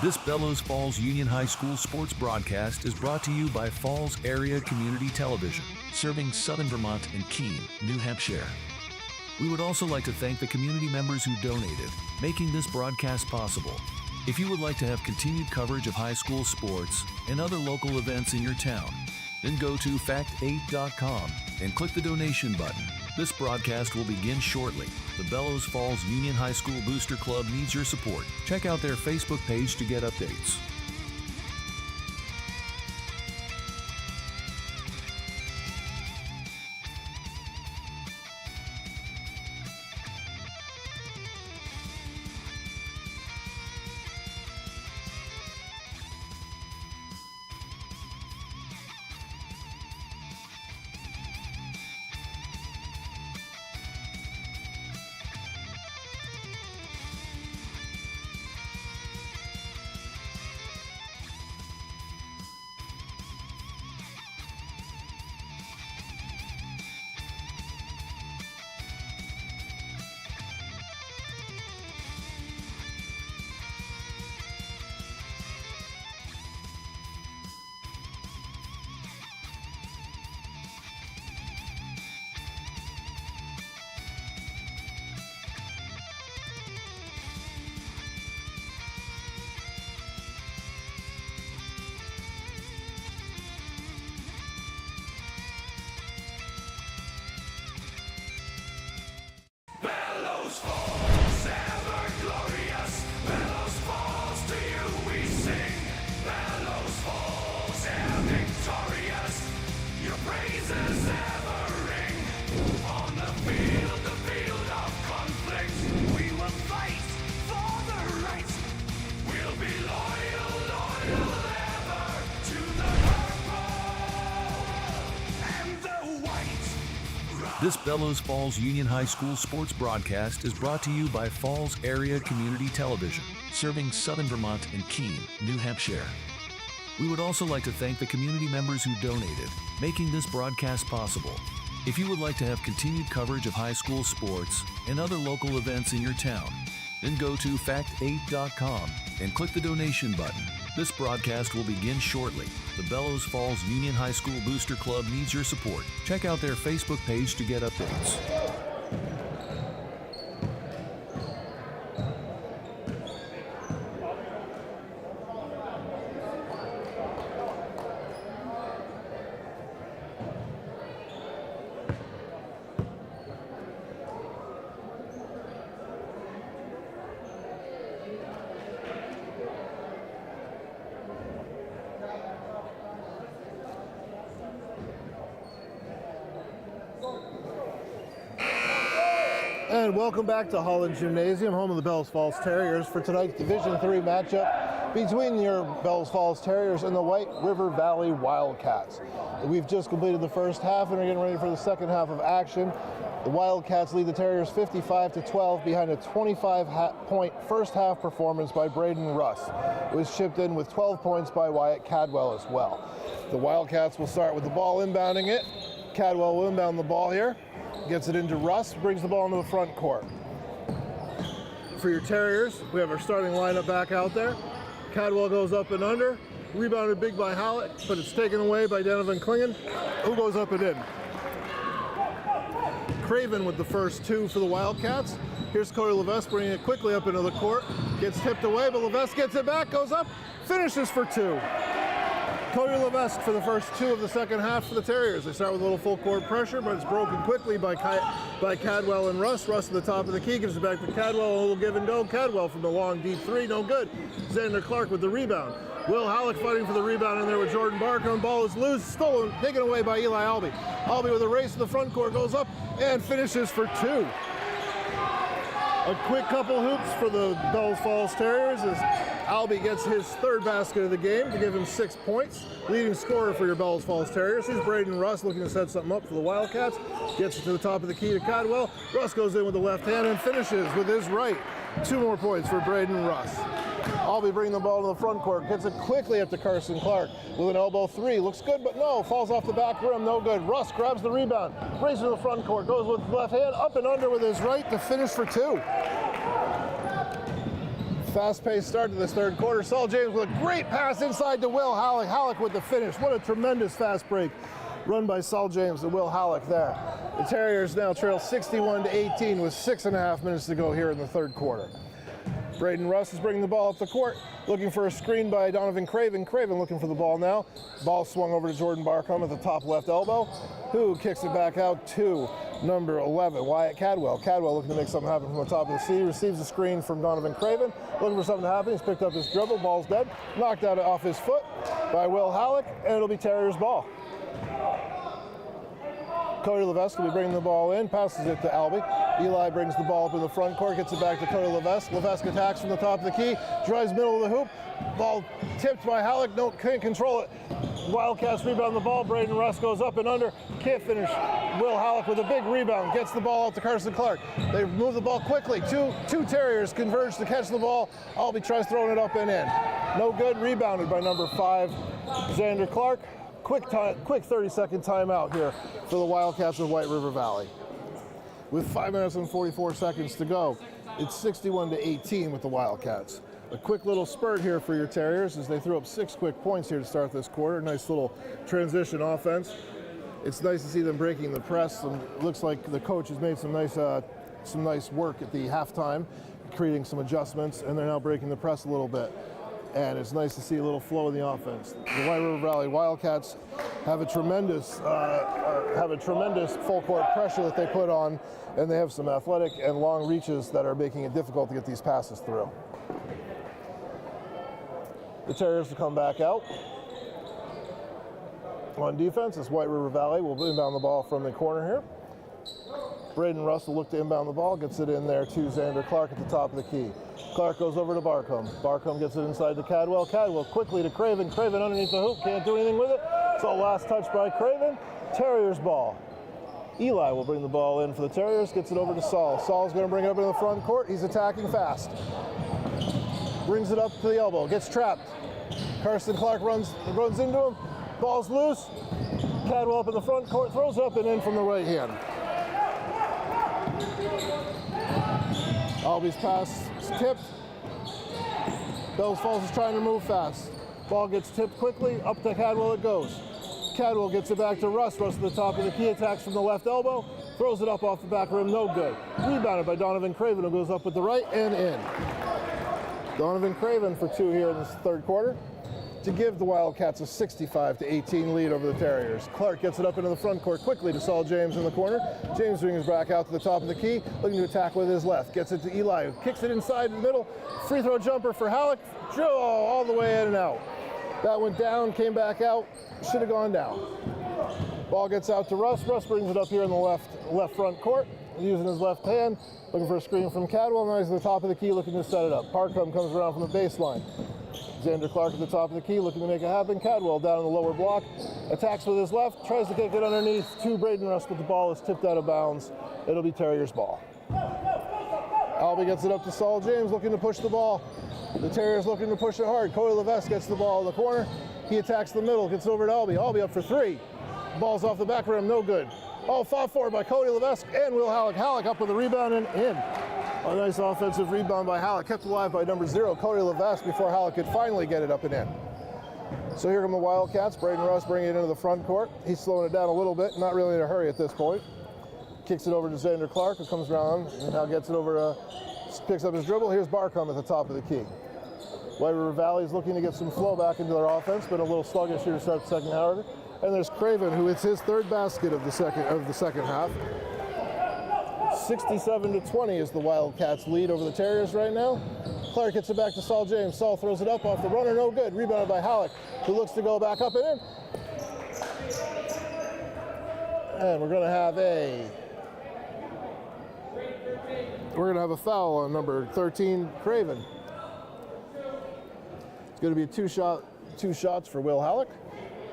This Bellows Falls Union High School sports broadcast is brought to you by Falls Area Community Television, serving Southern Vermont and Keene, New Hampshire. We would also like to thank the community members who donated, making this broadcast possible. If you would like to have continued coverage of high school sports and other local events in your town, then go to fact8.com and click the donation button. This broadcast will begin shortly. The Bellows Falls Union High School Booster Club needs your support. Check out their Facebook page to get updates. This Bellows Falls Union High School sports broadcast is brought to you by Falls Area Community Television, serving Southern Vermont and Keene, New Hampshire. We would also like to thank the community members who donated, making this broadcast possible. If you would like to have continued coverage of high school sports and other local events in your town, then go to fact8.com and click the donation button. This broadcast will begin shortly. The Bellows Falls Union High School Booster Club needs your support. Check out their Facebook page to get updates. And welcome back to Holland Gymnasium, home of the Bells Falls Terriers, for tonight's Division III matchup between your Bells Falls Terriers and the White River Valley Wildcats. We've just completed the first half and are getting ready for the second half of action. The Wildcats lead the Terriers 55-12 behind a 25-point first half performance by Braden Russ. It was chipped in with 12 points by Wyatt Cadwell as well. The Wildcats will start with the ball inbounding it. Cadwell will inbound the ball here. Gets it into Russ, brings the ball into the front court. For your Terriers, we have our starting lineup back out there. Cadwell goes up and under. Rebounded big by Hallett, but it's taken away by Donovan Klingen, who goes up and in. Craven with the first two for the Wildcats. Here's Cody Levesque bringing it quickly up into the court. Gets tipped away, but Levesque gets it back, goes up, finishes for two. Cody Levesque for the first two of the second half for the Terriers. They start with a little full court pressure, but it's broken quickly by Cadwell and Russ. Russ at the top of the key, gives it back to Cadwell, a little give and go. Cadwell from the long deep three, no good. Xander Clark with the rebound. Will Halleck fighting for the rebound in there with Jordan Barker. Ball is loose, stolen, taken away by Eli Albee. Albee with a race to the front court, goes up and finishes for two. A quick couple hoops for the Bells Falls Terriers as Albee gets his third basket of the game to give him 6 points. Leading scorer for your Bells Falls Terriers is Braden Russ, looking to set something up for the Wildcats. Gets it to the top of the key to Cadwell. Russ goes in with the left hand and finishes with his right. 2 more points for Braden Russ. Albee bringing the ball to the front court, gets it quickly up to Carson Clark with an elbow three. Looks good, but no, falls off the back rim, no good. Russ grabs the rebound, brings it to the front court, goes with the left hand, up and under with his right to finish for two. Fast-paced start to this third quarter. Saul James with a great pass inside to Will Halleck. Halleck with the finish. What a tremendous fast break run by Saul James to Will Halleck there. The Terriers now trail 61-18 with 6.5 minutes to go here in the third quarter. Braden Russ is bringing the ball up the court, looking for a screen by Donovan Craven. Craven looking for the ball now. Ball swung over to Jordan Barcombe at the top left elbow, who kicks it back out to number 11, Wyatt Cadwell. Cadwell looking to make something happen from the top of the C, receives a screen from Donovan Craven, looking for something to happen. He's picked up his dribble, ball's dead, knocked out off his foot by Will Halleck, and it'll be Terriers ball. Cody Levesque will be bringing the ball in, passes it to Albee. Eli brings the ball up in the front court, gets it back to Cody Levesque. Levesque attacks from the top of the key, drives middle of the hoop. Ball tipped by Halleck, can't control it. Wildcats rebound the ball. Braden Russ goes up and under, can't finish. Will Halleck with a big rebound, gets the ball out to Carson Clark. They move the ball quickly. Two Terriers converge to catch the ball. Albee tries throwing it up and in. No good, rebounded by number 5, Xander Clark. Quick 30-second timeout here for the Wildcats of White River Valley. With 5 minutes and 44 seconds to go, it's 61-18 with the Wildcats. A quick little spurt here for your Terriers as they threw up 6 quick points here to start this quarter. Nice little transition offense. It's nice to see them breaking the press, and it looks like the coach has made some nice work at the halftime, creating some adjustments, and they're now breaking the press a little bit. And it's nice to see a little flow in the offense. The White River Valley Wildcats have a tremendous full court pressure that they put on, and they have some athletic and long reaches that are making it difficult to get these passes through. The Terriers will come back out. On defense, it's White River Valley will inbound the ball from the corner here. Braden Russ will look to inbound the ball, gets it in there to Xander Clark at the top of the key. Clark goes over to Barcombe. Barcombe gets it inside to Cadwell. Cadwell quickly to Craven. Craven underneath the hoop, can't do anything with it. So last touch by Craven. Terriers ball. Eli will bring the ball in for the Terriers, gets it over to Saul. Saul's going to bring it up in the front court. He's attacking fast. Brings it up to the elbow, gets trapped. Carson Clark runs into him. Ball's loose. Cadwell up in the front court, throws it up and in from the right hand. Albee's pass is tipped. Bells Falls is trying to move fast. Ball gets tipped quickly, up to Cadwell it goes. Cadwell gets it back to Russ. Russ at the top of the key, attacks from the left elbow, throws it up off the back rim, no good. Rebounded by Donovan Craven, who goes up with the right and in. Donovan Craven for 2 here in this third quarter to give the Wildcats a 65-18 lead over the Terriers. Clark gets it up into the front court quickly to Saul James in the corner. James brings back out to the top of the key, looking to attack with his left. Gets it to Eli, who kicks it inside the middle. Free throw jumper for Halleck. All the way in and out. That went down, came back out, should have gone down. Ball gets out to Russ. Russ brings it up here in the left front court. using his left hand, looking for a screen from Cadwell. Now he's at the top of the key looking to set it up. Parkham comes around from the baseline. Xander Clark at the top of the key looking to make it happen. Cadwell down in the lower block, attacks with his left, tries to kick it underneath to Braden Russ, but the ball is tipped out of bounds. It'll be Terriers ball. Albee gets it up to Saul James looking to push the ball. The Terriers looking to push it hard. Cody Levesque gets the ball in the corner. He attacks the middle, gets over to Albee. Albee up for three. Ball's off the back rim, no good. Oh, fought for by Cody Levesque and Will Halleck. Halleck up with the rebound and in. A nice offensive rebound by Halleck, kept alive by number 0, Cody Levesque, before Halleck could finally get it up and in. So here come the Wildcats. Braden Russ bringing it into the front court. He's slowing it down a little bit, not really in a hurry at this point. Kicks it over to Xander Clark, who comes around and now gets it over to, picks up his dribble. Here's Barcombe at the top of the key. White River Valley is looking to get some flow back into their offense, but a little sluggish here to start the second half. And there's Craven, who hits his third basket of the second half. 67-20 is the Wildcats' lead over the Terriers right now. Clark gets it back to Saul James. Saul throws it up off the runner, no good. Rebounded by Halleck, who looks to go back up and in. And we're gonna have a foul on number 13, Craven. It's gonna be two shots for Will Halleck.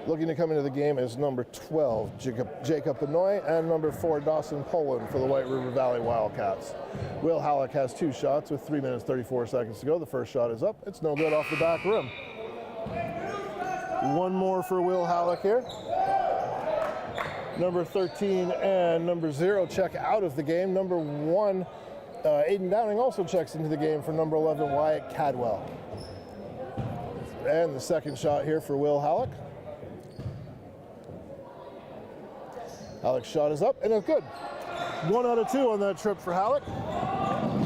Looking to come into the game is number 12, Jacob Benoit, and number 4, Dawson Poland for the White River Valley Wildcats. Will Halleck has 2 shots with 3 minutes, 34 seconds to go. The first shot is up. It's no good off the back rim. One more for Will Halleck here. Number 13 and number 0 check out of the game. Number 1, Aiden Downing also checks into the game for number 11, Wyatt Cadwell. And the second shot here for Will Halleck. Halleck's shot is up, and it's good. 1 out of 2 on that trip for Halleck.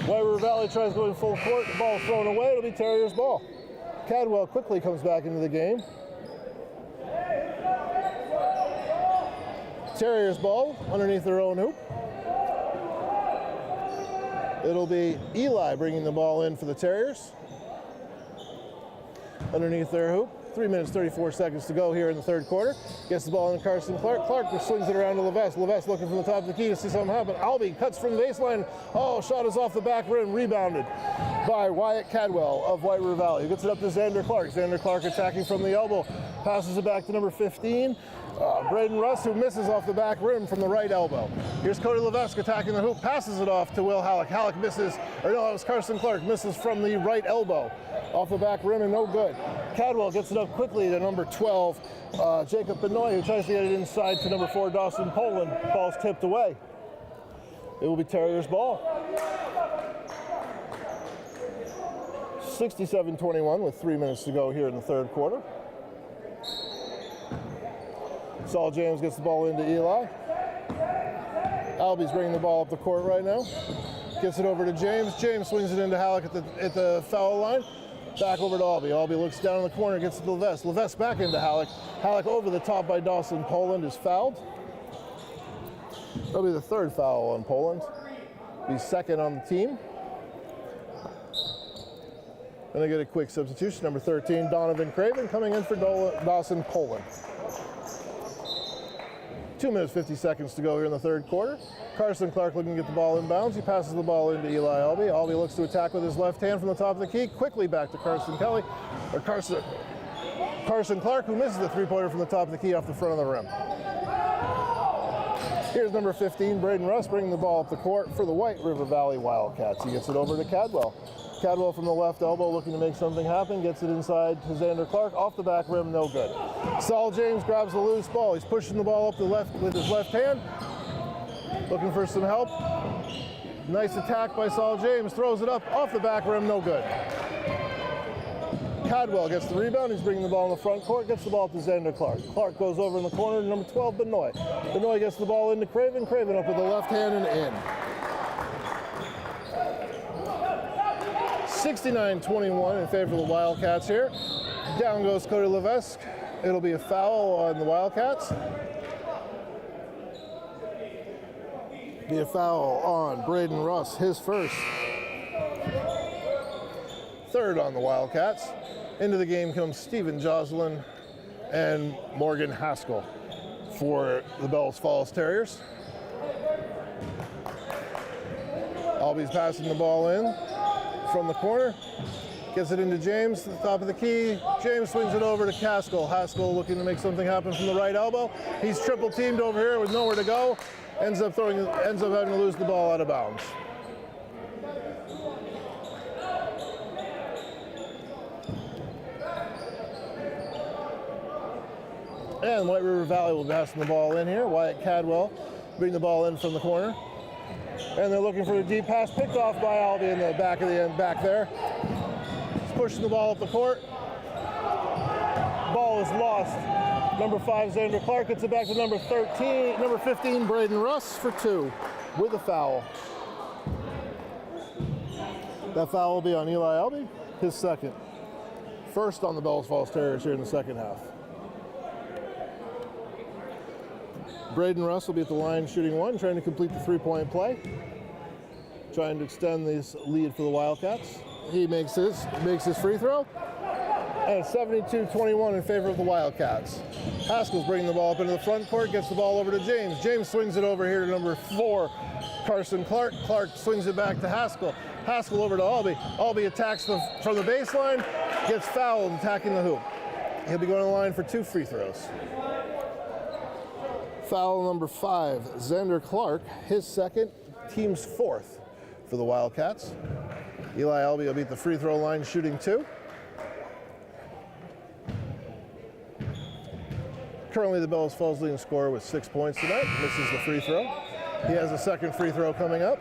White River Valley tries going full court. The ball thrown away. It'll be Terriers' ball. Cadwell quickly comes back into the game. Terriers' ball underneath their own hoop. It'll be Eli bringing the ball in for the Terriers. Underneath their hoop. 3 minutes, 34 seconds to go here in the third quarter. Gets the ball into Carson Clark. Clark swings it around to Levesque. Levesque looking from the top of the key to see something happen. Albee cuts from the baseline. Oh, shot is off the back rim. Rebounded by Wyatt Cadwell of White River Valley. He gets it up to Xander Clark. Xander Clark attacking from the elbow. Passes it back to number 15. Braden Russ, who misses off the back rim from the right elbow. Here's Cody Levesque attacking the hoop. Passes it off to Will Halleck. Halleck misses, or no, it was Carson Clark. Misses from the right elbow. Off the back rim and no good. Cadwell gets it up quickly to number 12, Jacob Benoit, who tries to get it inside to number 4, Dawson Poland. Ball's tipped away. It will be Terriers' ball. 67-21 with 3 minutes to go here in the third quarter. Saul James gets the ball into Eli. Albee's bringing the ball up the court right now. Gets it over to James. James swings it into Halleck at the foul line. Back over to Albee. Albee looks down in the corner, gets it to Levesque. Levesque back into Halleck. Halleck over the top by Dawson. Poland is fouled. That'll be the third foul on Poland. He's second on the team. And they get a quick substitution. Number 13, Donovan Craven, coming in for Dawson Poland. 2 minutes, 50 seconds to go here in the third quarter. Carson Clark looking to get the ball inbounds. He passes the ball into Eli Albee. Albee looks to attack with his left hand from the top of the key. Quickly back to Carson Clark, who misses the three-pointer from the top of the key off the front of the rim. Here's number 15, Braden Russ, bringing the ball up the court for the White River Valley Wildcats. He gets it over to Cadwell. Cadwell from the left elbow looking to make something happen. Gets it inside to Xander Clark. Off the back rim, no good. Saul James grabs the loose ball. He's pushing the ball up the left with his left hand. Looking for some help. Nice attack by Saul James. Throws it up. Off the back rim, no good. Cadwell gets the rebound. He's bringing the ball in the front court. Gets the ball to Xander Clark. Clark goes over in the corner to number 12, Benoit. Benoit gets the ball into Craven. Craven up with the left hand and in. 69-21 in favor of the Wildcats here. Down goes Cody Levesque. It'll be a foul on the Wildcats. Be a foul on Braden Russ, his first. Third on the Wildcats. Into the game comes Stephen Joslin and Morgan Haskell for the Bells Falls Terriers. Albies passing the ball in from the corner. Gets it into James to the top of the key. James swings it over to Haskell. Haskell looking to make something happen from the right elbow. He's triple teamed over here with nowhere to go. Ends up having to lose the ball out of bounds. And White River Valley will be passing the ball in here. Wyatt Cadwell bring the ball in from the corner. And they're looking for a deep pass picked off by Albie in the back of the end back there. Pushing the ball up the court. Ball is lost. Number 5, Xander Clark gets it back to number 15, Braden Russ for 2 with a foul. That foul will be on Eli Albie, his second. First on the Bells Falls Terriers here in the second half. Braden Russ will be at the line shooting 1, trying to complete the 3-point play. Trying to extend this lead for the Wildcats. He makes his free throw. And it's 72-21 in favor of the Wildcats. Haskell's bringing the ball up into the front court, gets the ball over to James. James swings it over here to number 4, Carson Clark. Clark swings it back to Haskell. Haskell over to Albie. Albie attacks from the baseline, gets fouled attacking the hoop. He'll be going to the line for 2 free throws. Foul number 5, Xander Clark, his second, team's 4th for the Wildcats. Eli Albie will be at the free throw line shooting 2. Currently the Bells Falls leading scorer with 6 points tonight, misses the free throw. He has a second free throw coming up.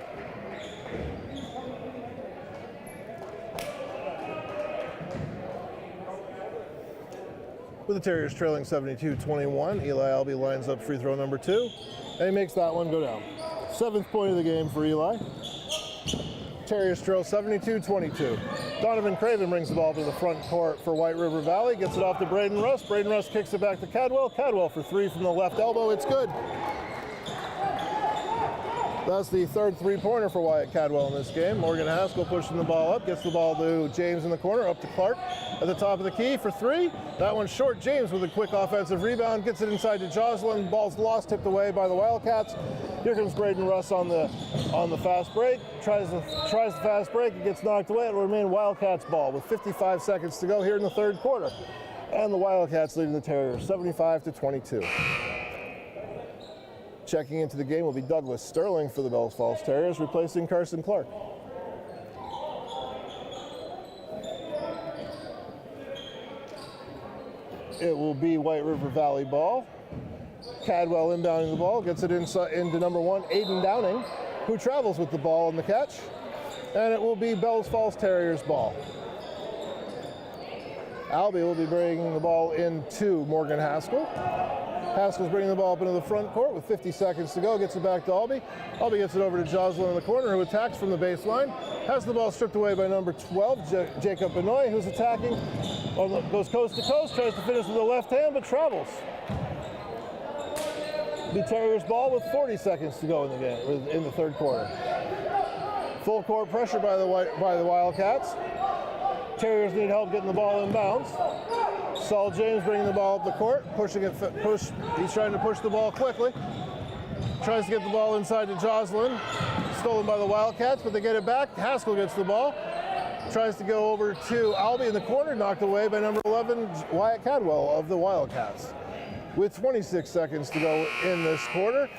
With the Terriers trailing 72-21, Eli Albie lines up free throw number 2, and he makes that one go down. 7th point of the game for Eli. Terriers trail 72-22. Donovan Craven brings the ball to the front court for White River Valley, gets it off to Braden Russ. Braden Russ kicks it back to Cadwell. Cadwell for 3 from the left elbow, it's good. That's the 3rd three-pointer for Wyatt Cadwell in this game. Morgan Haskell pushing the ball up, gets the ball to James in the corner, up to Clark at the top of the key for 3. That one's short. James with a quick offensive rebound, gets it inside to Jocelyn. Ball's lost, tipped away by the Wildcats. Here comes Braden Russ on the fast break. Tries the fast break, it gets knocked away. It will remain Wildcats ball with 55 seconds to go here in the 3rd quarter. And the Wildcats leading the Terriers 75-22. Checking into the game will be Douglas Sterling for the Bells Falls Terriers, replacing Carson Clark. It will be White River Valley ball. Cadwell inbounding the ball, gets it into number 1, Aiden Downing, who travels with the ball in the catch. And it will be Bells Falls Terriers ball. Albie will be bringing the ball into Morgan Haskell. Haskell's bringing the ball up into the front court with 50 seconds to go, gets it back to Albie. Albie gets it over to Jocelyn in the corner, who attacks from the baseline. Has the ball stripped away by number 12, Jacob Benoit, who's attacking. Goes coast to coast, tries to finish with the left hand, but travels. The Terriers ball with 40 seconds to go in the game, in the 3rd quarter. Full court pressure by the Wildcats. Terriers need help getting the ball in bounds. Saul James bringing the ball up the court, he's trying to push the ball quickly. Tries to get the ball inside to Jocelyn. Stolen by the Wildcats, but they get it back. Haskell gets the ball. Tries to go over to Albie in the corner, knocked away by number 11, Wyatt Cadwell of the Wildcats. With 26 seconds to go in this quarter,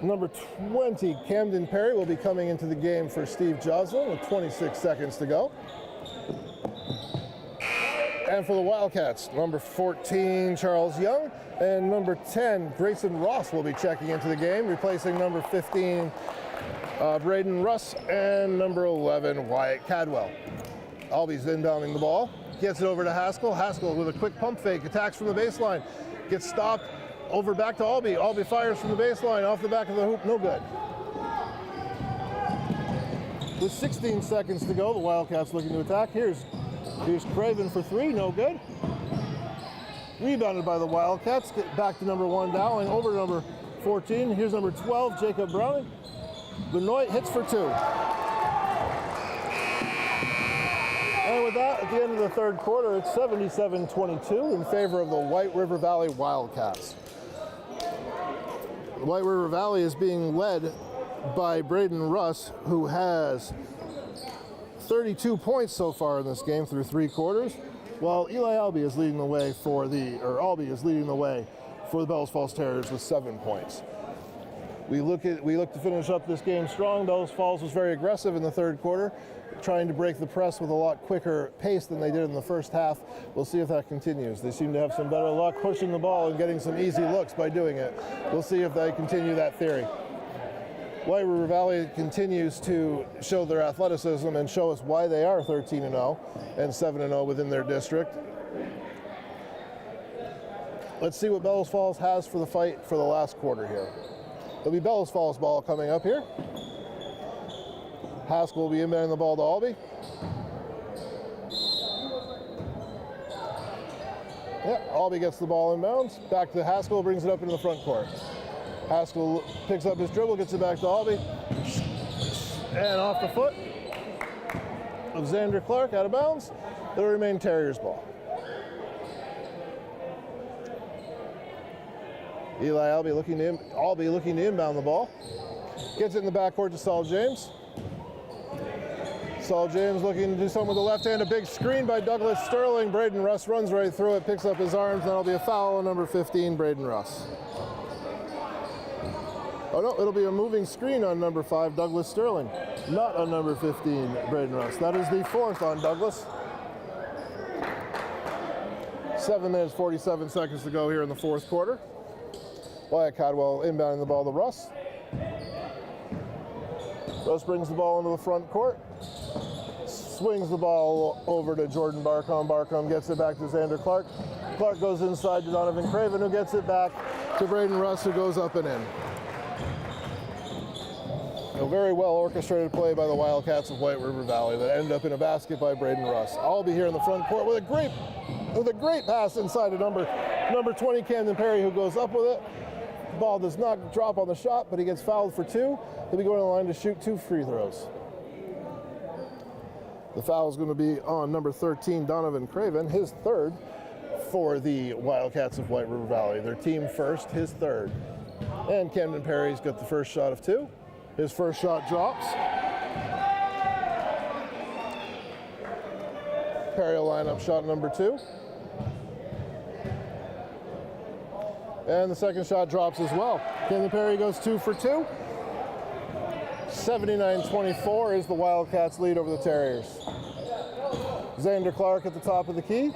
number 20, Camden Perry, will be coming into the game for Steve Joslin with 26 seconds to go. And for the Wildcats, number 14, Charles Young, and number 10, Grayson Ross will be checking into the game, replacing number 15, Braden Russ, and number 11, Wyatt Cadwell. Albie's inbounding the ball, gets it over to Haskell. Haskell with a quick pump fake, attacks from the baseline, gets stopped, over back to Albie. Albie fires from the baseline, off the back of the hoop, no good. With 16 seconds to go, the Wildcats looking to attack. Here's Craven for 3, no good. Rebounded by the Wildcats, get back to number 1, Dowling, over to number 14. Here's number 12, Jacob Browning. Benoit hits for 2. And with that, at the end of the 3rd quarter, it's 77-22 in favor of the White River Valley Wildcats. The White River Valley is being led by Braden Russ, who has 32 points so far in this game through 3 quarters, while Albie is leading the way for the Bellows Falls Terriers with 7 points. We look to finish up this game strong. Bellows Falls was very aggressive in the 3rd quarter, trying to break the press with a lot quicker pace than they did in the first half. We'll see if that continues. They seem to have some better luck pushing the ball and getting some easy looks by doing it. We'll see if they continue that theory. White River Valley continues to show their athleticism and show us why they are 13-0 and 7-0 within their district. Let's see what Bellows Falls has for the fight for the last quarter here. It'll be Bellows Falls ball coming up here. Haskell will be inbounding the ball to Albee. Yeah, Albee gets the ball inbounds. Back to Haskell, brings it up into the front court. Haskell picks up his dribble, gets it back to Albee. And off the foot of Xander Clark, out of bounds. It'll remain Terriers ball. Albee looking to inbound the ball. Gets it in the backcourt to Saul James. Saul James looking to do something with the left hand. A big screen by Douglas Sterling. Braden Russ runs right through it, picks up his arms, and that'll be a foul on number 15, Braden Russ. Oh no, it'll be a moving screen on number 5, Douglas Sterling. Not on number 15, Braden Russ. That is the 4th on Douglas. 7 minutes, 47 seconds to go here in the 4th quarter. Wyatt Cadwell inbounding the ball to Russ. Russ brings the ball into the front court. Swings the ball over to Jordan Barcombe. Barcombe gets it back to Xander Clark. Clark goes inside to Donovan Craven, who gets it back to Braden Russ, who goes up and in. A very well orchestrated play by the Wildcats of White River Valley that ended up in a basket by Braden Russ. Albee here in the front court with a great pass inside to number 20, Camden Perry, who goes up with it. Ball does not drop on the shot, but he gets fouled for 2. He'll be going to the line to shoot 2 free throws. The foul is going to be on number 13, Donovan Craven, his 3rd for the Wildcats of White River Valley. Their team first, his 3rd. And Camden Perry's got the first shot of 2. His first shot drops. Perry will line up shot number 2. And the second shot drops as well. Camden Perry goes 2 for 2. 79-24 is the Wildcats' lead over the Terriers. Xander Clark at the top of the key,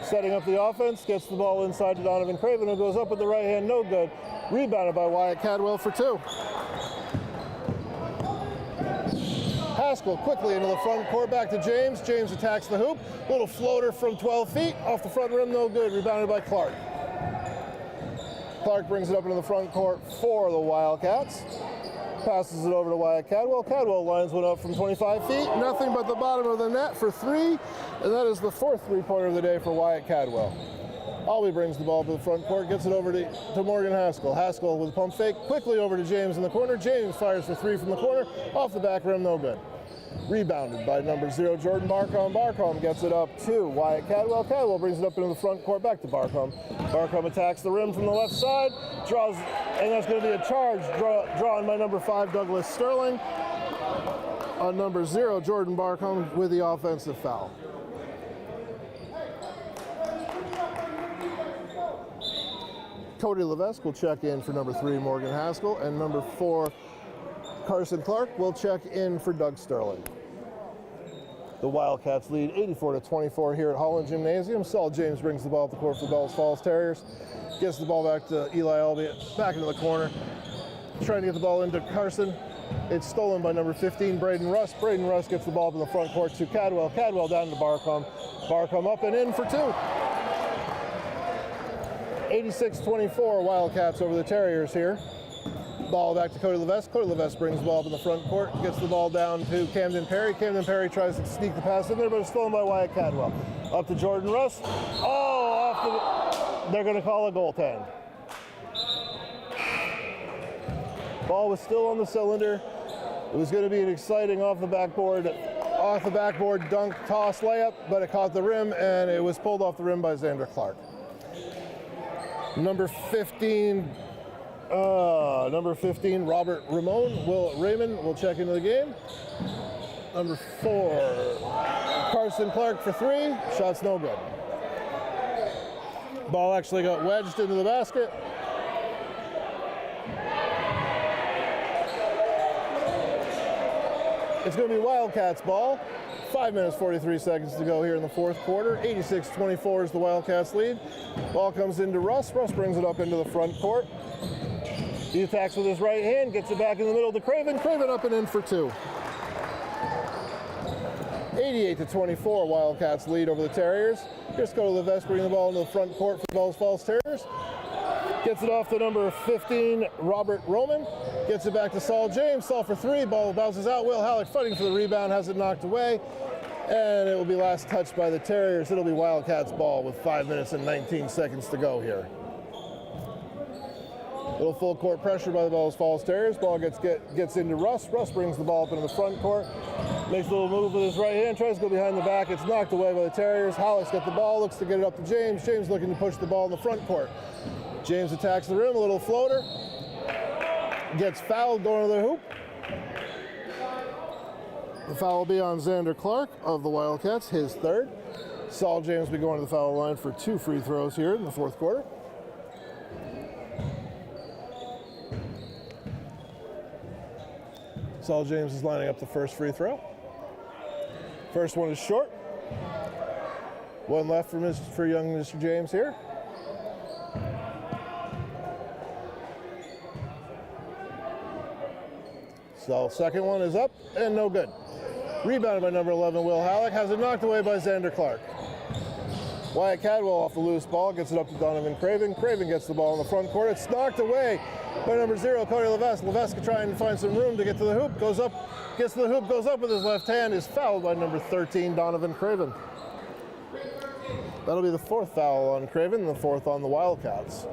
setting up the offense, gets the ball inside to Donovan Craven, who goes up with the right hand, no good. Rebounded by Wyatt Cadwell for 2. Haskell quickly into the front court, back to James. James attacks the hoop. Little floater from 12 feet, off the front rim, no good. Rebounded by Clark. Clark brings it up into the front court for the Wildcats. Passes it over to Wyatt Cadwell. Cadwell lines one up from 25 feet. Nothing but the bottom of the net for 3. And that is the 4th three-pointer of the day for Wyatt Cadwell. Albee brings the ball to the front court, gets it over to Morgan Haskell. Haskell with a pump fake, quickly over to James in the corner. James fires for 3 from the corner. Off the back rim, no good. Rebounded by number 0, Jordan Barcombe. Barcombe gets it up to Wyatt Cadwell. Cadwell brings it up into the front court, back to Barcombe. Barcombe attacks the rim from the left side, draws, and that's going to be a charge drawn by number 5, Douglas Sterling. On number 0, Jordan Barcombe with the offensive foul. Cody Levesque will check in for number 3, Morgan Haskell, and number 4, Carson Clark will check in for Doug Sterling. The Wildcats lead 84-24 here at Holland Gymnasium. Saul James brings the ball up the court for the Bellows Falls Terriers. Gets the ball back to Eli Albee, back into the corner. Trying to get the ball into Carson. It's stolen by number 15, Braden Russ. Braden Russ gets the ball up in the front court to Cadwell. Cadwell down to Barcombe. Barcombe up and in for 2. 86-24 Wildcats over the Terriers here. Ball back to Cody Levesque. Cody Levesque brings the ball up in the front court, gets the ball down to Camden Perry. Camden Perry tries to sneak the pass in there, but it's stolen by Wyatt Cadwell. Up to Jordan Russ. They're going to call a goaltend. Ball was still on the cylinder. It was going to be an exciting off the backboard dunk toss layup, but it caught the rim and it was pulled off the rim by Xander Clark. Number 15, Number 15, Robert Raymond will check into the game. Number 4, Carson Clark for 3. Shot's no good. Ball actually got wedged into the basket. It's going to be Wildcats ball. 5 minutes, 43 seconds to go here in the fourth quarter. 86-24 is the Wildcats lead. Ball comes into Russ. Russ brings it up into the front court. He attacks with his right hand, gets it back in the middle to Craven. Craven up and in for 2. 88-24, Wildcats lead over the Terriers. Here's Cody Levesque bringing the ball into the front court for the Bells Falls Terriers. Gets it off to number 15, Robert Roman. Gets it back to Saul James. Saul for 3. Ball bounces out. Will Halleck fighting for the rebound, has it knocked away. And it will be last touched by the Terriers. It'll be Wildcats ball with 5 minutes and 19 seconds to go here. Little full court pressure by the Bells Falls Terriers. Ball gets into Russ. Russ brings the ball up into the front court. Makes a little move with his right hand. Tries to go behind the back. It's knocked away by the Terriers. Halleck's got the ball. Looks to get it up to James. James looking to push the ball in the front court. James attacks the rim. A little floater. Gets fouled going to the hoop. The foul will be on Xander Clark of the Wildcats, his 3rd. Saul James will be going to the foul line for 2 free throws here in the fourth quarter. Saul James is lining up the first free throw. First one is short. One left for young Mr. James here. So second one is up and no good. Rebounded by number 11, Will Halleck. Has it knocked away by Xander Clark. Wyatt Cadwell off the loose ball, gets it up to Donovan Craven. Craven gets the ball in the front court. It's knocked away by number 0, Cody Levesque. Levesque trying to find some room to get to the hoop. Goes up, gets to the hoop, goes up with his left hand. Is fouled by number 13, Donovan Craven. That'll be the 4th foul on Craven and the 4th on the Wildcats.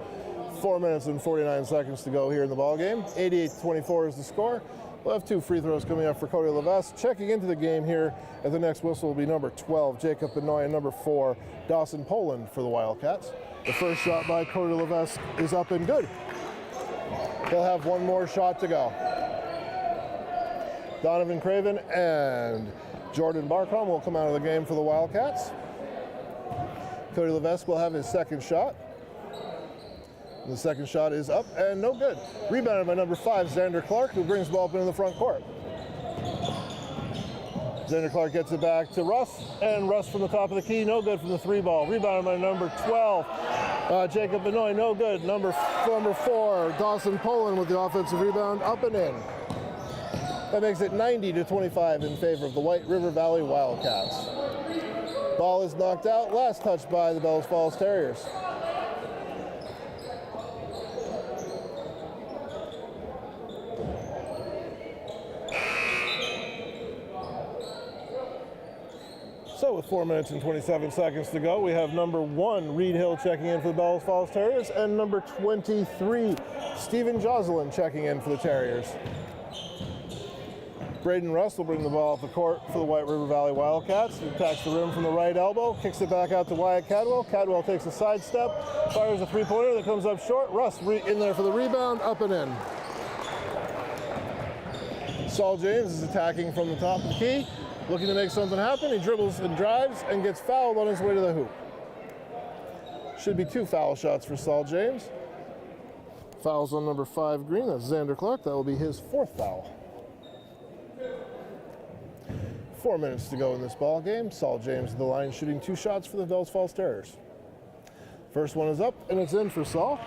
4 minutes and 49 seconds to go here in the ball game. 88-24 is the score. We'll have 2 free throws coming up for Cody Levesque. Checking into the game here at the next whistle will be number 12, Jacob Benoit, and number 4, Dawson Poland for the Wildcats. The first shot by Cody Levesque is up and good. He'll have 1 more shot to go. Donovan Craven and Jordan Barcom will come out of the game for the Wildcats. Cody Levesque will have his 2nd shot. The 2nd shot is up and no good. Rebounded by number 5, Xander Clark, who brings the ball up into the front court. Xander Clark gets it back to Russ, and Russ from the top of the key, no good from the 3 ball. Rebounded by number 12, Jacob Benoit, no good. Number 4, Dawson Poland with the offensive rebound, up and in. That makes it 90-25 in favor of the White River Valley Wildcats. Ball is knocked out, last touched by the Bells Falls Terriers. So with 4 minutes and 27 seconds to go, we have number 1, Reed Hill checking in for the Bells Falls Terriers, and number 23, Stephen Jocelyn checking in for the Terriers. Braden Russ will bring the ball up the court for the White River Valley Wildcats. He attacks the rim from the right elbow, kicks it back out to Wyatt Cadwell. Cadwell takes a sidestep, fires a 3-pointer that comes up short. Russ in there for the rebound, up and in. Saul James is attacking from the top of the key. Looking to make something happen, he dribbles and drives and gets fouled on his way to the hoop. Should be 2 foul shots for Saul James. Fouls on number 5, Green, that's Xander Clark. That will be his 4th foul. 4 minutes to go in this ball game. Saul James at the line shooting 2 shots for the Bells Falls Terriers. First one is up and it's in for Saul.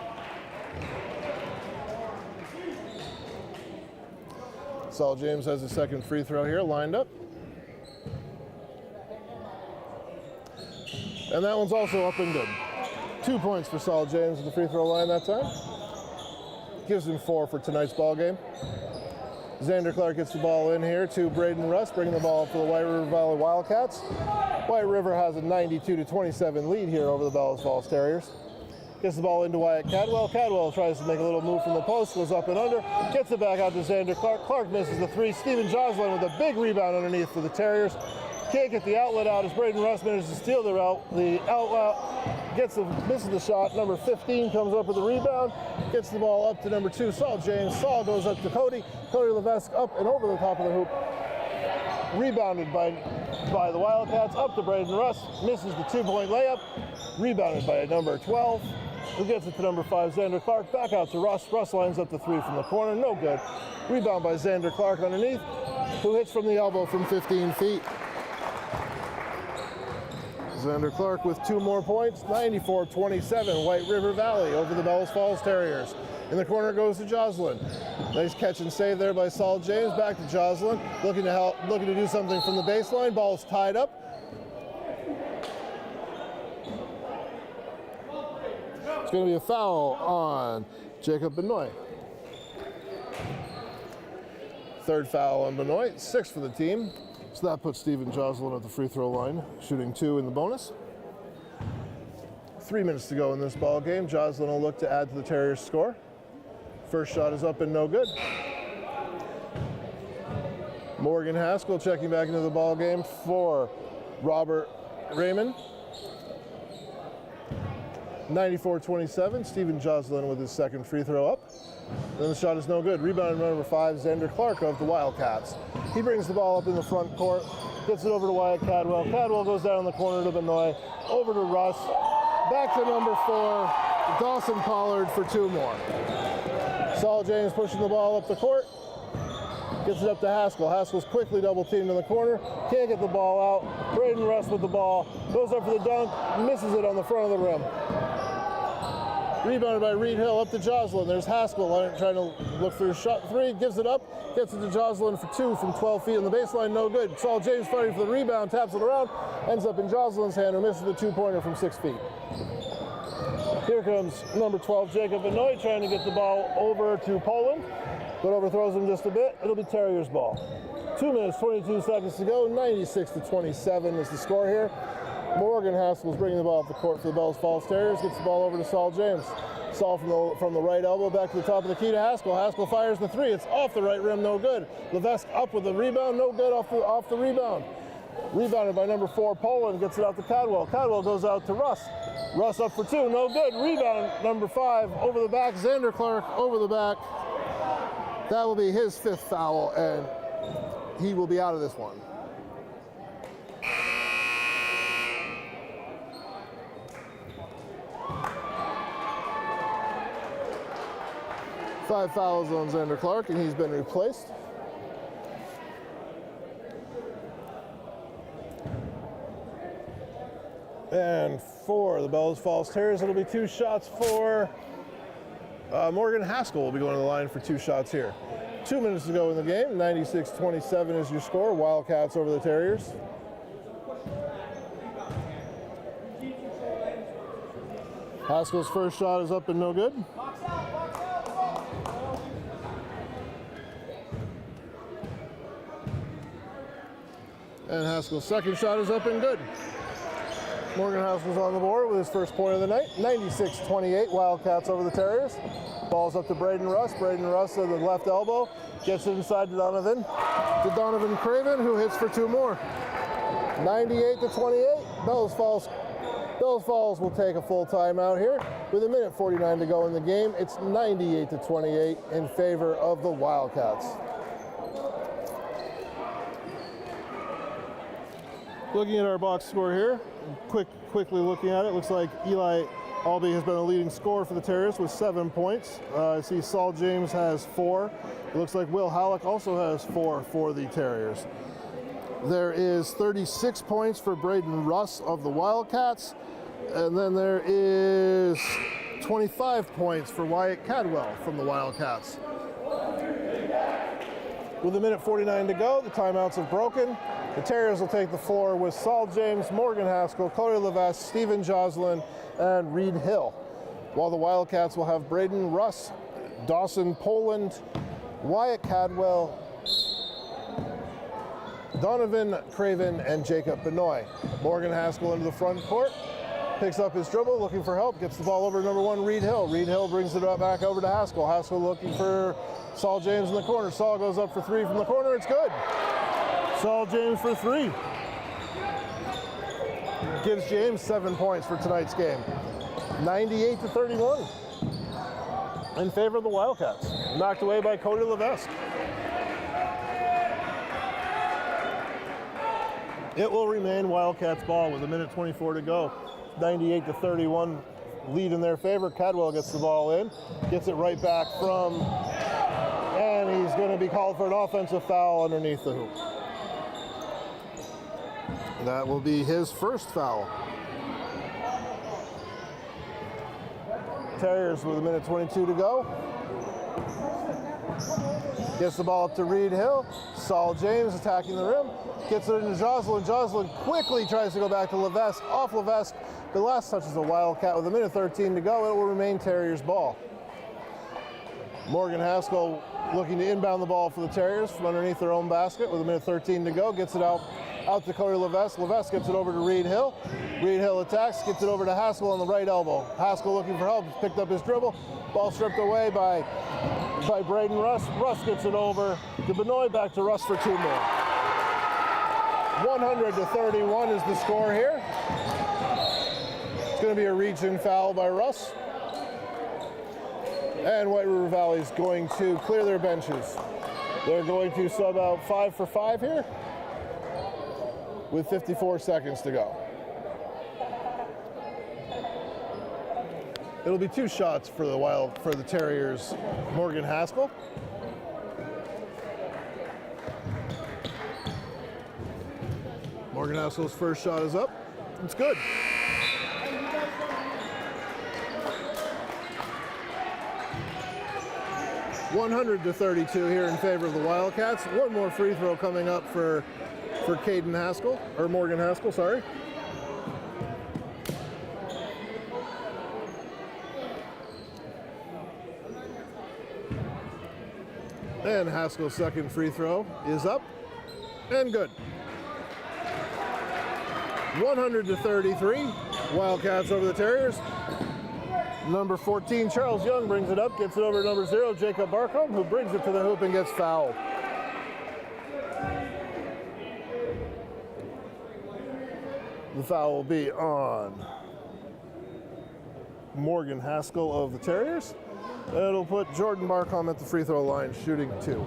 Saul James has his 2nd free throw here lined up. And that one's also up and good. 2 points for Saul James at the free throw line that time. Gives him 4 for tonight's ball game. Xander Clark gets the ball in here to Braden Russ, bringing the ball up for the White River Valley Wildcats. White River has a 92-27 lead here over the Bells Falls Terriers. Gets the ball into Wyatt Cadwell. Cadwell tries to make a little move from the post, goes up and under, gets it back out to Xander Clark. Clark misses the 3. Stephen Jocelyn with a big rebound underneath for the Terriers. Can't get the outlet out as Braden Russ manages to steal the outlet. misses the shot. Number 15 comes up with the rebound, gets the ball up to number 2, Saul James. Saul goes up to Cody. Cody Levesque up and over the top of the hoop. Rebounded by the Wildcats, up to Braden Russ. Misses the 2-point layup. Rebounded by number 12, who gets it to number 5, Xander Clark. Back out to Russ. Russ lines up the 3 from the corner. No good. Rebound by Xander Clark underneath, who hits from the elbow from 15 feet. Xander Clark with 2 more points, 94-27, White River Valley over the Bellows Falls Terriers. In the corner goes to Joslin. Nice catch and save there by Saul James. Back to Joslin, looking to do something from the baseline. Ball's tied up. It's going to be a foul on Jacob Benoit. Third foul on Benoit, 6 for the team. So that puts Steven Joslin at the free throw line, shooting 2 in the bonus. 3 minutes to go in this ball game. Joslin will look to add to the Terriers' score. First shot is up and no good. Morgan Haskell checking back into the ball game for Robert Raymond. 94-27, Steven Joslin with his second free throw up. Then the shot is no good. Rebound number 5, Xander Clark of the Wildcats. He brings the ball up in the front court, gets it over to Wyatt Cadwell. Cadwell goes down the corner to Benoit, over to Russ, back to number 4, Dawson Pollard for 2 more. Saul James pushing the ball up the court, gets it up to Haskell. Haskell's quickly double teamed in the corner, can't get the ball out. Braden Russ with the ball, goes up for the dunk, misses it on the front of the rim. Rebounded by Reed Hill, up to Joslin. There's Haskell trying to look for a shot 3, gives it up, gets it to Joslin for 2 from 12 feet on the baseline, no good. Saul James fighting for the rebound, taps it around, ends up in Joslin's hand, who misses the 2-pointer from 6 feet. Here comes number 12, Jacob Benoit, trying to get the ball over to Poland, but overthrows him just a bit. It'll be Terriers' ball. 2 minutes, 22 seconds to go, 96-27 is the score here. Morgan Haskell's bringing the ball up the court for the Bellows Falls Terriers, gets the ball over to Saul James. Saul from the right elbow back to the top of the key to Haskell. Haskell fires the 3, it's off the right rim, no good. Levesque up with the rebound, no good off the rebound. Rebounded by number 4, Poland, gets it out to Cadwell. Cadwell goes out to Russ. Russ up for 2, no good. Rebound number 5, over the back, Xander Clark over the back. That will be his 5th foul, and he will be out of this one. Five fouls on Xander Clark, and he's been replaced. And for the Bellows Falls Terriers, it'll be 2 shots for Morgan Haskell will be going to the line for 2 shots here. 2 minutes to go in the game, 96-27 is your score. Wildcats over the Terriers. Haskell's first shot is up and no good. And Haskell's second shot is up and good. Morgan Haskell's on the board with his first point of the night. 96-28, Wildcats over the Terriers. Ball's up to Braden Russ. Braden Russ at the left elbow. Gets it inside to Donovan. To Donovan Craven, who hits for 2 more. 98-28, Bellows Falls will take a full timeout here. With 1:49 to go in the game, it's 98-28 in favor of the Wildcats. Looking at our box score here, quickly looking at it, looks like Eli Albee has been a leading scorer for the Terriers with 7 points. I see Saul James has 4. It looks like Will Halleck also has 4 for the Terriers. There is 36 points for Braden Russ of the Wildcats, and then there is 25 points for Wyatt Cadwell from the Wildcats. With 1:49 to go, the timeouts have broken. The Terriers will take the floor with Saul James, Morgan Haskell, Cody Levesque, Steven Joslin, and Reed Hill. While the Wildcats will have Braden Russ, Dawson Poland, Wyatt Cadwell, Donovan Craven, and Jacob Benoit. Morgan Haskell into the front court, picks up his dribble, looking for help, gets the ball over to number 1, Reed Hill. Reed Hill brings it back over to Haskell. Haskell looking for Saul James in the corner. Saul goes up for 3 from the corner, it's good. Saul James for 3. gives James 7 points for tonight's game. 98-31 in favor of the Wildcats. Knocked away by Cody Levesque. It will remain Wildcats ball with 1:24 to go. 98-31 lead in their favor. Cadwell gets the ball in, gets it right back from, and he's going to be called for an offensive foul underneath the hoop. That will be his first foul. Terriers with 1:22 to go. Gets the ball up to Reed Hill. Saul James attacking the rim. Gets it into Jocelyn. Jocelyn quickly tries to go back to Levesque. Off Levesque. The last touch is a Wildcat with 1:13 to go. It will remain Terriers ball. Morgan Haskell looking to inbound the ball for the Terriers from underneath their own basket with 1:13 to go. Gets it out to Cody Levesque. Levesque gets it over to Reed Hill. Reed Hill attacks, gets it over to Haskell on the right elbow. Haskell looking for help, picked up his dribble. Ball stripped away by Braden Russ. Russ gets it over to Benoit, back to Russ for 2 more. 100-31 is the score here. It's going to be a reach-in foul by Russ. And White River Valley is going to clear their benches. They're going to sub out 5 for 5 here with 54 seconds to go. It'll be 2 shots for the Terriers. Morgan Haskell. Morgan Haskell's first shot is up. It's good. (100-32) here in favor of the Wildcats. One more free throw coming up for Caden Haskell, or Morgan Haskell, sorry. And Haskell's second free throw is up and good. 100-33, Wildcats over the Terriers. Number 14, Charles Young brings it up, gets it over to number 0, Jacob Barcombe, who brings it to the hoop and gets fouled. The foul will be on Morgan Haskell of the Terriers. It'll put Jordan Barcombe at the free throw line, shooting 2.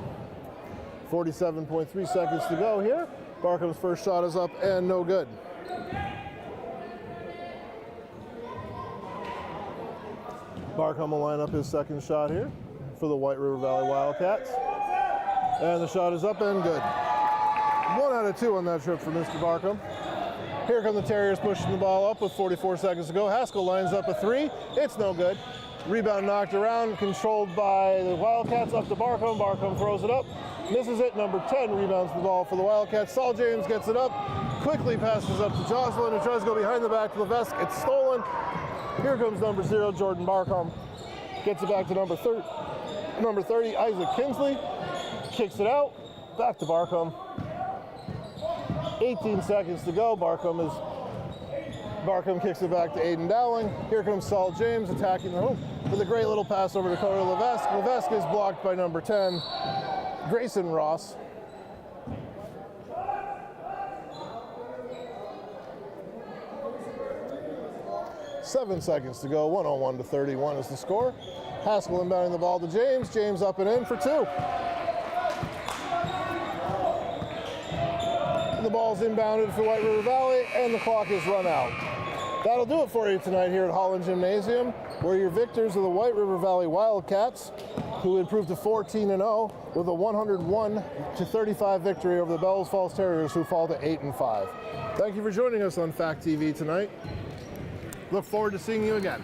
47.3 seconds to go here. Barcombe's first shot is up and no good. Barcombe will line up his second shot here for the White River Valley Wildcats. And the shot is up and good. 1 out of 2 on that trip for Mr. Barcombe. Here come the Terriers pushing the ball up with 44 seconds to go. Haskell lines up a 3. It's no good. Rebound knocked around, controlled by the Wildcats, up to Barcombe. Barcombe throws it up, misses it. Number 10 rebounds the ball for the Wildcats. Saul James gets it up, quickly passes up to Jocelyn, who tries to go behind the back to Levesque. It's stolen. Here comes number 0, Jordan Barcombe. Gets it back to number 30, Isaac Kinsley. Kicks it out, back to Barcombe. 18 seconds to go. Barcombe kicks it back to Aiden Dowling. Here comes Saul James attacking the hoop with a great little pass over to Cody Levesque. Levesque is blocked by number 10, Grayson Ross. Seven seconds to go. 101-31 is the score. Haskell inbounding the ball to James. James up and in for 2. The ball's inbounded for White River Valley, and the clock is run out. That'll do it for you tonight here at Holland Gymnasium, where your victors are the White River Valley Wildcats, who improved to 14-0 with a 101-35 victory over the Bellows Falls Terriers, who fall to 8-5. Thank you for joining us on FACT TV tonight. Look forward to seeing you again.